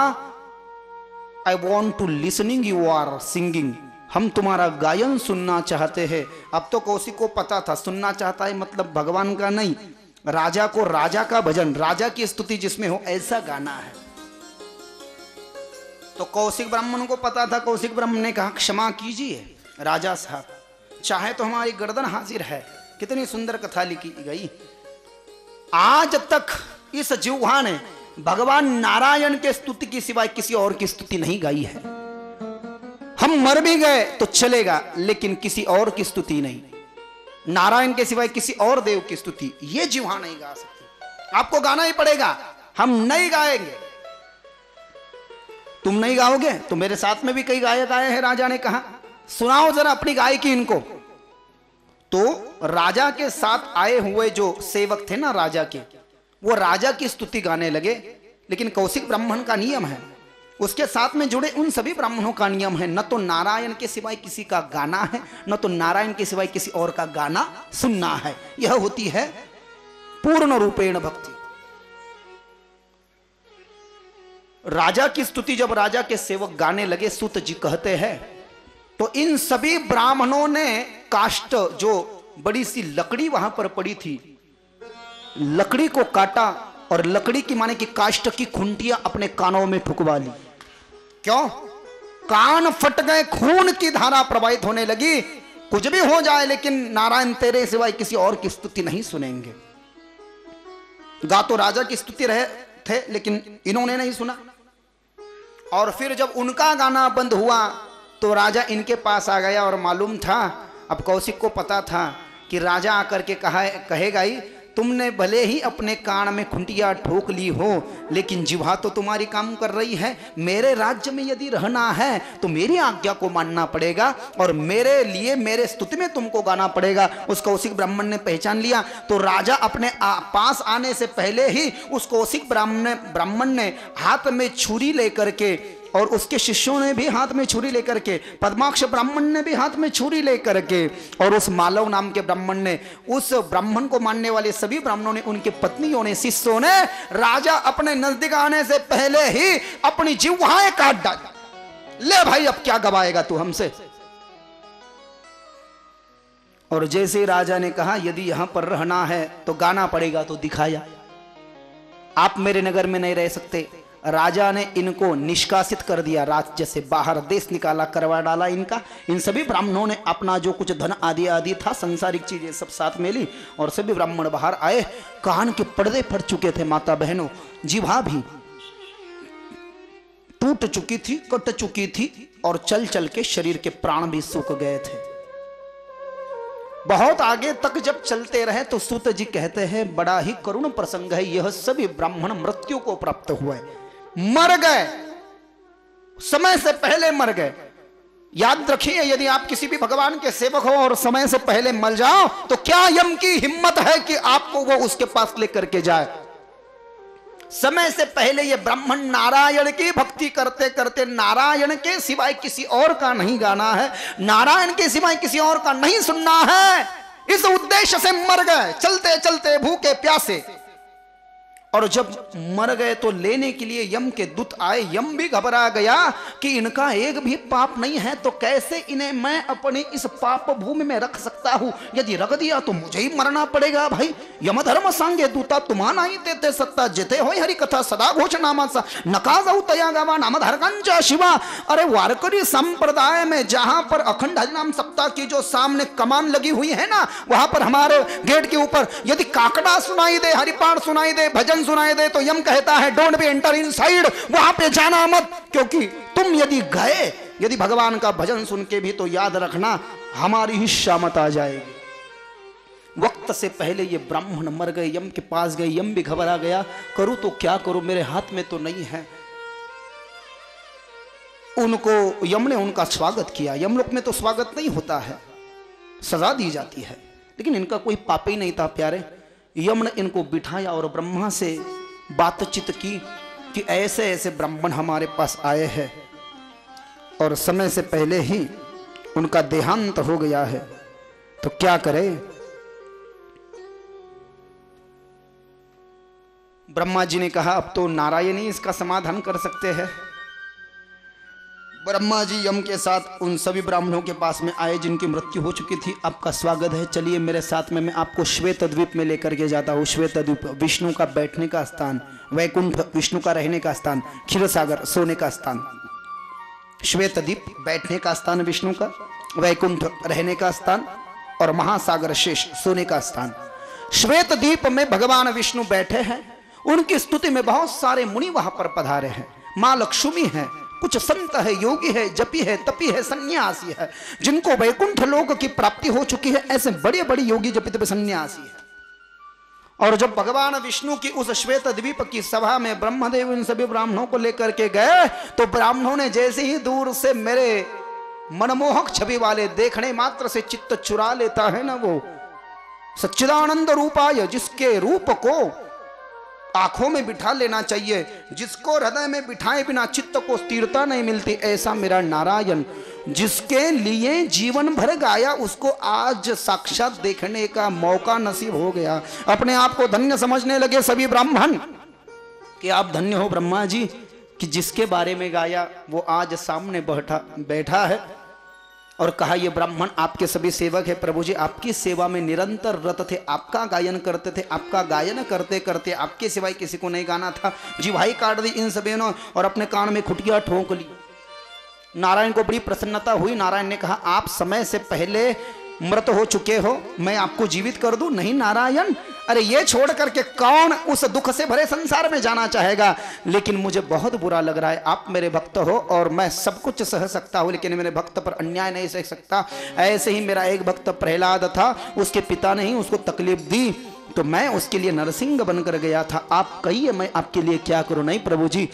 I want to listening you are singing, हम तुम्हारा गायन सुनना चाहते हैं। अब तो कौशिक को पता था, सुनना चाहता है मतलब भगवान का नहीं, राजा को राजा का भजन, राजा की स्तुति जिसमें हो ऐसा गाना है। तो कौशिक ब्राह्मण को पता था। कौशिक ब्राह्मण ने कहा, क्षमा कीजिए राजा साहब, चाहे तो हमारी गर्दन हाजिर है। कितनी सुंदर कथा लिखी गई। आज तक इस जिह्वा ने भगवान नारायण के स्तुति की सिवाय किसी और की स्तुति नहीं गाई है। हम मर भी गए तो चलेगा, लेकिन किसी और की स्तुति नहीं, नारायण के सिवाय किसी और देव की स्तुति ये जिह्वा नहीं गा सकती। आपको गाना ही पड़ेगा, हम नहीं गाएंगे। तुम नहीं गाओगे तो मेरे साथ में भी कई गायक आए हैं, राजा ने कहा सुनाओ जरा अपनी गायकी इनको। तो राजा के साथ आए हुए जो सेवक थे ना राजा के, वो राजा की स्तुति गाने लगे। लेकिन कौशिक ब्राह्मण का नियम है, उसके साथ में जुड़े उन सभी ब्राह्मणों का नियम है, न तो नारायण के सिवाय किसी का गाना है, न तो नारायण के सिवाय किसी और का गाना सुनना है। यह होती है पूर्ण रूपेण भक्ति। राजा की स्तुति जब राजा के सेवक गाने लगे, सूत जी कहते हैं, तो इन सभी ब्राह्मणों ने काष्ठ, जो बड़ी सी लकड़ी वहां पर पड़ी थी, लकड़ी को काटा और लकड़ी की माने कि काष्ठ की खुंटियां अपने कानों में ठुकवा ली। क्यों? कान फट गए, खून की धारा प्रवाहित होने लगी। कुछ भी हो जाए लेकिन नारायण तेरे सिवाय किसी और की स्तुति नहीं सुनेंगे। गा तो राजा की स्तुति रहे थे लेकिन इन्होंने नहीं सुना। और फिर जब उनका गाना बंद हुआ तो राजा इनके पास आ गया और मालूम था, अब कौशिक को पता था कि राजा आकर के कहेगा ही, तुमने भले ही अपने कान में खुंटिया ठोक ली हो लेकिन जिह्वा तो तुम्हारी काम कर रही है। मेरे राज्य में यदि रहना है तो मेरी आज्ञा को मानना पड़ेगा और मेरे लिए मेरे स्तुति में तुमको गाना पड़ेगा। उस कौशिक ब्राह्मण ने पहचान लिया। तो राजा अपने पास आने से पहले ही उस कौशिक ब्राह्मण ने हाथ में छुरी लेकर के, और उसके शिष्यों ने भी हाथ में छुरी लेकर के, पद्माक्ष ब्राह्मण ने भी हाथ में छुरी लेकर के, और उस मालव नाम के ब्राह्मण ने, उस ब्राह्मण को मानने वाले सभी ब्राह्मणों ने, उनके पत्नियों ने, शिष्यों ने राजा अपने नजदीक आने से पहले ही अपनी जिह्वाएं काट डाली। ले भाई अब क्या गवाएगा तू हमसे। और जैसे राजा ने कहा यदि यहां पर रहना है तो गाना पड़ेगा, तो दिखाया आप मेरे नगर में नहीं रह सकते। राजा ने इनको निष्कासित कर दिया, राज्य से बाहर देश निकाला, करवा डाला इनका। इन सभी ब्राह्मणों ने अपना जो कुछ धन आदि था, सांसारिक चीजें सब साथ में ली और सभी ब्राह्मण बाहर आए। कान के पर्दे फट चुके थे माता बहनों, जिह्वा भी टूट चुकी थी, कट चुकी थी, और चल चल के शरीर के प्राण भी सूख गए थे। बहुत आगे तक जब चलते रहे तो सूत जी कहते हैं, बड़ा ही करुण प्रसंग है, यह सभी ब्राह्मण मृत्यु को प्राप्त हुए, मर गए, समय से पहले मर गए। याद रखिए, यदि आप किसी भी भगवान के सेवक हो और समय से पहले मर जाओ तो क्या यम की हिम्मत है कि आपको वो उसके पास लेकर के जाए। समय से पहले ये ब्राह्मण नारायण की भक्ति करते करते नारायण के सिवाय किसी और का नहीं गाना है, नारायण के सिवाय किसी और का नहीं सुनना है, इस उद्देश्य से मर गए, चलते चलते भूखे प्यासे। और जब मर गए तो लेने के लिए यम के दूत आए। यम भी घबरा गया कि इनका एक भी पाप नहीं है, तो कैसे इन्हें मैं अपनी इस पाप भूमि में रख सकता हूं। यदि रख दिया तो मुझे ही मरना पड़ेगा। भाई यम धर्म सांगे दूता तुमाना ही तेते सत्ता जेते हो हरि कथा सदा घोष नामासा नका जाऊ तया गावा नाम धरकंचा शिवा। अरे वारकरी संप्रदाय में जहां पर अखंड हरिनाम सप्ताह की जो सामने कमान लगी हुई है ना, वहां पर हमारे गेट के ऊपर यदि काकड़ा सुनाई दे, हरिपाठ सुनाई दे, भजन सुनाई दे, तो यम कहता है डोंट बी एंटर इनसाइड, वहां पे जाना मत, क्योंकि तुम यदि गए, यदि भगवान का भजन सुन के भी, तो याद रखना हमारी ही शामत आ जाएगी। वक्त से पहले ये ब्राह्मण मर गए, यम के पास गए, यम भी घबरा गया, करूं तो क्या करूं, मेरे हाथ में तो नहीं है। उनको यम ने उनका स्वागत किया। यमलोक में तो स्वागत नहीं होता है, सजा दी जाती है, लेकिन इनका कोई पाप ही नहीं था प्यारे। यम ने इनको बिठाया और ब्रह्मा से बातचीत की कि ऐसे ऐसे ब्राह्मण हमारे पास आए हैं और समय से पहले ही उनका देहांत हो गया है, तो क्या करें। ब्रह्मा जी ने कहा अब तो नारायण ही इसका समाधान कर सकते हैं। ब्रह्मा जी यम के साथ उन सभी ब्राह्मणों के पास में आए जिनकी मृत्यु हो चुकी थी। आपका स्वागत है, चलिए मेरे साथ में, मैं आपको श्वेत द्वीप में लेकर के जाता हूँ। श्वेत द्वीप विष्णु का बैठने का स्थान, वैकुंठ विष्णु का रहने का स्थान, क्षीरसागर सोने का स्थान। श्वेत द्वीप बैठने का स्थान विष्णु का, वैकुंठ रहने का स्थान, और महासागर शेष सोने का स्थान। श्वेत द्वीप में भगवान विष्णु बैठे हैं, उनकी स्तुति में बहुत सारे मुनि वहां पर पधारे हैं। माँ लक्ष्मी है, कुछ संत है, योगी है, जपी है, तपी है, सन्यासी है, जिनको वैकुंठ लोक की प्राप्ति हो चुकी है। ऐसे बड़े बड़े योगी जपी तपी सन्यासी है। और जब भगवान विष्णु की उस श्वेत द्वीप की सभा में ब्रह्मदेव इन सभी ब्राह्मणों को लेकर के गए, तो ब्राह्मणों ने जैसे ही दूर से मेरे मनमोहक छवि वाले देखने मात्र से चित्त चुरा लेता है ना, वो सच्चिदानंद रूपाय, जिसके रूप को आंखों में बिठा लेना चाहिए, जिसको हृदय में बिठाए बिना चित्त को स्थिरता नहीं मिलती, ऐसा मेरा नारायण, जिसके लिए जीवन भर गाया, उसको आज साक्षात देखने का मौका नसीब हो गया। अपने आप को धन्य समझने लगे सभी ब्राह्मण कि आप धन्य हो ब्रह्मा जी कि जिसके बारे में गाया वो आज सामने बैठा है। और कहा ये ब्राह्मण आपके सभी सेवक है प्रभु जी, आपकी सेवा में निरंतर रत थे, आपका गायन करते थे, आपका गायन करते करते आपके सिवाय किसी को नहीं गाना था। जिह्वाई काट दी इन सभी ने और अपने कान में खुटिया ठोंक ली। नारायण को बड़ी प्रसन्नता हुई। नारायण ने कहा आप समय से पहले मृत हो चुके हो, मैं आपको जीवित कर दूं? नहीं नारायण, अरे ये छोड़ करके कौन उस दुख से भरे संसार में जाना चाहेगा, लेकिन मुझे बहुत बुरा लग रहा है। आप मेरे भक्त हो और मैं सब कुछ सह सकता हूं, लेकिन मेरे भक्त पर अन्याय नहीं सह सकता। ऐसे ही मेरा एक भक्त प्रहलाद था, उसके पिता ने ही उसको तकलीफ दी, तो मैं उसके लिए नरसिंह बनकर गया था। आप कहिए मैं आपके लिए क्या करूं? नहीं प्रभु जी,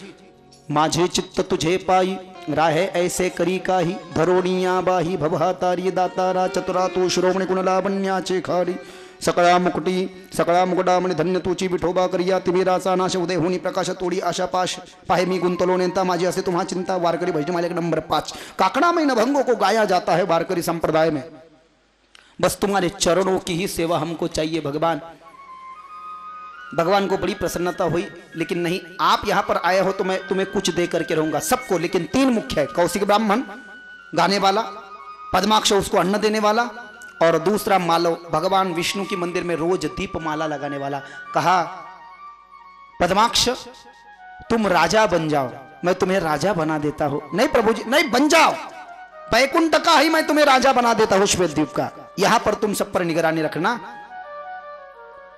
माझे चित्त तुझे पाई, राहे ऐसे करी काही, धरोणिया बाही भवहातारी दातारा चतुरा तू श्रोमणी कुणलावण्या चेखारी, सकळा मुकुटामणी धन्य तुची विठोबा करिया, तिमिराचा नाश उदय होनी प्रकाश तोडी आशा पाश, पाहे मी गुंतलो नेता माझी असे तुम्हा चिंता। वारकरी भजन मालिक नंबर 5। काकड़ा में नभंगों को गाया जाता है वारकरी संप्रदाय में। बस तुम्हारे चरणों की ही सेवा हमको चाहिए भगवान। भगवान को बड़ी प्रसन्नता हुई, लेकिन नहीं, आप यहां पर आए हो तो मैं तुम्हें कुछ दे करके रहूंगा सबको, लेकिन 3 मुख्य है, कौशिक ब्राह्मण गाने वाला, पद्माक्ष उसको अन्न देने वाला, और दूसरा मालव भगवान विष्णु की मंदिर में रोज दीप माला लगाने वाला। कहा पद्माक्ष तुम राजा बन जाओ, मैं तुम्हें राजा बना देता हूं। नहीं प्रभु जी, नहीं, बन जाओ, बैकुंठ का ही मैं तुम्हें राजा बना देता हूं, श्वेत द्वीप का, यहां पर तुम सब पर निगरानी रखना।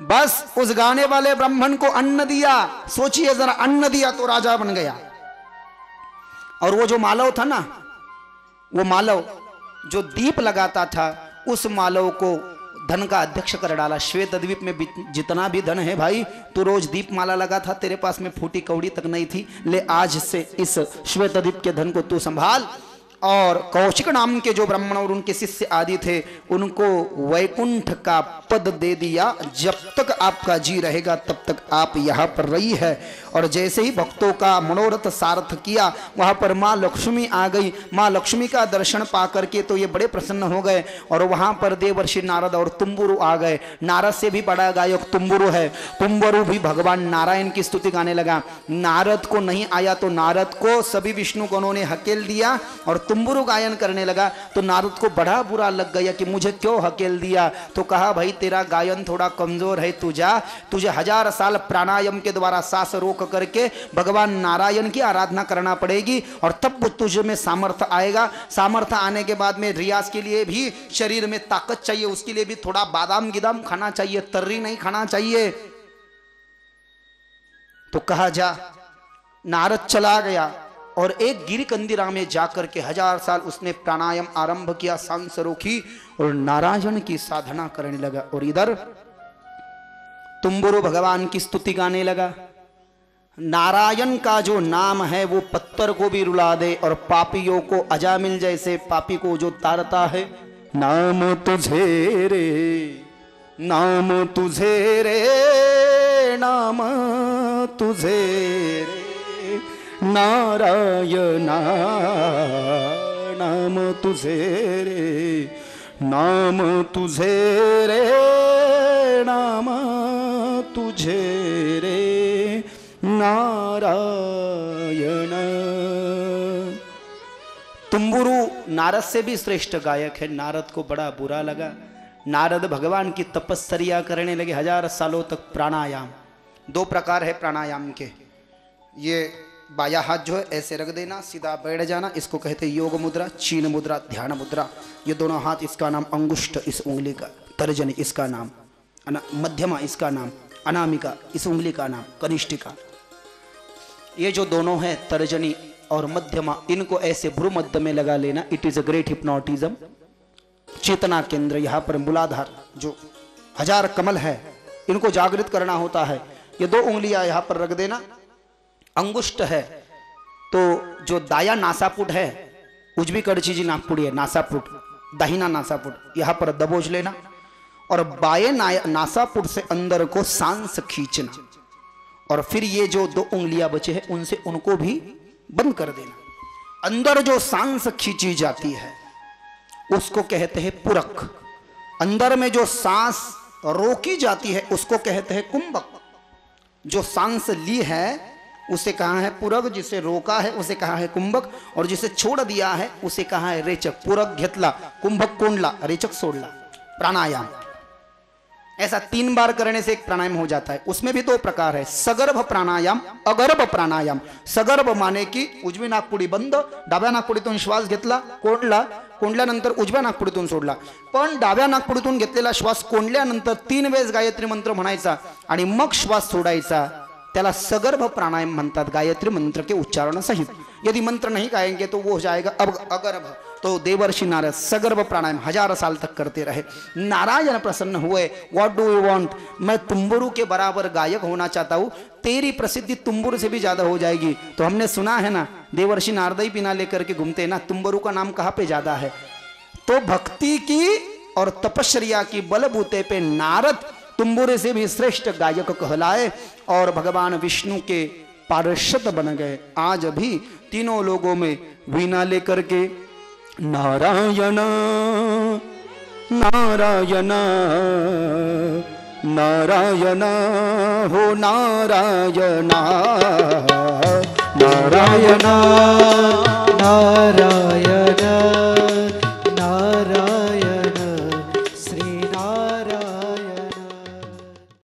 बस उस गाने वाले ब्राह्मण को अन्न दिया, सोचिए जरा, अन्न दिया तो राजा बन गया। और वो जो मालव था ना, वो मालव जो दीप लगाता था, उस मालव को धन का अध्यक्ष कर डाला। श्वेत द्वीप में जितना भी धन है भाई, तू रोज दीप माला लगा था, तेरे पास में फूटी कौड़ी तक नहीं थी, ले आज से इस श्वेत द्वीप के धन को तू संभाल। और कौशिक नाम के जो ब्राह्मण और उनके शिष्य आदि थे, उनको वैकुंठ का पद दे दिया। जब तक आपका जी रहेगा तब तक आप यहाँ पर रही है। और जैसे ही भक्तों का मनोरथ सार्थ किया, वहाँ पर माँ लक्ष्मी आ गई। माँ लक्ष्मी का दर्शन पा करके तो ये बड़े प्रसन्न हो गए, और वहाँ पर देवर्षि नारद और तुम्बुरु आ गए। नारद से भी बड़ा गायक तुम्बुरु है। तुम्बुरु भी भगवान नारायण की स्तुति गाने लगा। नारद को नहीं आया तो नारद को सभी विष्णु गणों ने हकेल दिया और तुम्बुरु गायन करने लगा। तो नारद को बड़ा बुरा लग गया कि मुझे क्यों हकेल दिया। तो कहा भाई तेरा गायन थोड़ा कमजोर है, तुझे 1000 साल प्राणायाम के द्वारा सांस रोक करके भगवान नारायण की आराधना करना पड़ेगी, और तब तुझे में सामर्थ्य आएगा। सामर्थ्य आने के बाद में रियाज के लिए भी शरीर में ताकत चाहिए, उसके लिए भी थोड़ा बादाम गिदाम खाना चाहिए, तर्री नहीं खाना चाहिए। तो कहा जा। नारद चला गया और एक गिरिकंदिरा में जाकर के 1000 साल उसने प्राणायाम आरंभ किया, सांस रोकी और नारायण की साधना करने लगा। और इधर तुम्बुरु भगवान की स्तुति गाने लगा। नारायण का जो नाम है वो पत्थर को भी रुला दे, और पापियों को अजामिल जैसे पापी को जो तारता है। नाम तुझे रे, नाम तुझे रे, नाम तुझे रे नारायणा, नाम तुझे रे, नाम तुझे रे, नाम तुझे रे नारायण। तुम्बुरु नारद से भी श्रेष्ठ गायक है। नारद को बड़ा बुरा लगा। नारद भगवान की तपस्या करने लगे 1000 सालों तक। प्राणायाम 2 प्रकार है प्राणायाम के। ये बाया हाथ जो है ऐसे रख देना, सीधा बैठ जाना, इसको कहते हैं योग मुद्रा, चीन मुद्रा, ध्यान मुद्रा। ये दोनों हाथ, इसका नाम अंगुष्ठ, इस उंगली का, तर्जनी इसका नाम, मध्यमा इसका नाम, अनामिका इस उंगली का नाम, कनिष्ठिका। ये जो दोनों है तर्जनी और मध्यमा, इनको ऐसे भ्रू मध्य में लगा लेना। It is a great hypnotism. चेतना केंद्र, यहाँ पर मूलाधार जो 1000 कमल है इनको जागृत करना होता है। ये 2 उंगलियां यहाँ पर रख देना। अंगुष्ठ है तो जो दाया नासापुट है, उजवी कड़ची जी नागपुड़ी है, नासापुट, दाहिना नासापुट यहाँ पर दबोच लेना और बाएं नासापुट से अंदर को सांस खींचना और फिर ये जो 2 उंगलियां बचे हैं उनसे उनको भी बंद कर देना। अंदर जो सांस खींची जाती है उसको कहते हैं पुरक, अंदर में जो सांस रोकी जाती है उसको कहते हैं कुंभक। जो सांस ली है उसे कहा है पुरक, जिसे रोका है उसे कहा है कुंभक और जिसे छोड़ दिया है उसे कहा है रेचक। पुरक घेतला, कुंभक कोंडला, रेचक सोडला। प्राणायाम ऐसा 3 बार करने से एक प्राणायाम हो जाता है। उसमें भी 2 प्रकार है, सगर्भ प्राणायाम, अगर्भ प्राणायाम। सगर्भ माने की उजवी नाकपुडी बंद, डाव्या नाकपुडीतून श्वास घेतला, कोंडला, कोंडल्यानंतर उजव्या नाकपुडीतून सोडला। पण डाव्या नाकपुडीतून घेतलेला श्वास कोंडल्यानंतर 3 वेळेस गायत्री मंत्र म्हणायचा आणि मग श्वास सोडायचा, त्याला सगर्भ प्राणायाम म्हणतात, गायत्री मंत्र के उच्चारण सहित। यदि मंत्र नहीं गाएंगे तो वो हो जाएगा अगर्भ। तो देवर्षि नारद सगर्भ प्राणायाम 1000 साल तक करते रहे। नारायण प्रसन्न हुए, व्हाट डू यू वांट, मैं तुम्बुरु के बराबर गायक होना चाहता हूँ, तेरी प्रसिद्धि तुम्बुरु से भी ज्यादा हो जाएगी। तो हमने सुना है ना, देवर्षि नारद ही पीना लेकर के घूमते हैं ना, तुम्बुरु का नाम कहाँ पे ज्यादा है। तो भक्ति की और तपश्चर्या की बलबूते पे नारद तुम्बुरे से भी श्रेष्ठ गायक कहलाए और भगवान विष्णु के पार्षद बन गए। आज भी तीनों लोगों में वीणा लेकर के नारायण नारायण नारायण हो नारायण नारायण नारायण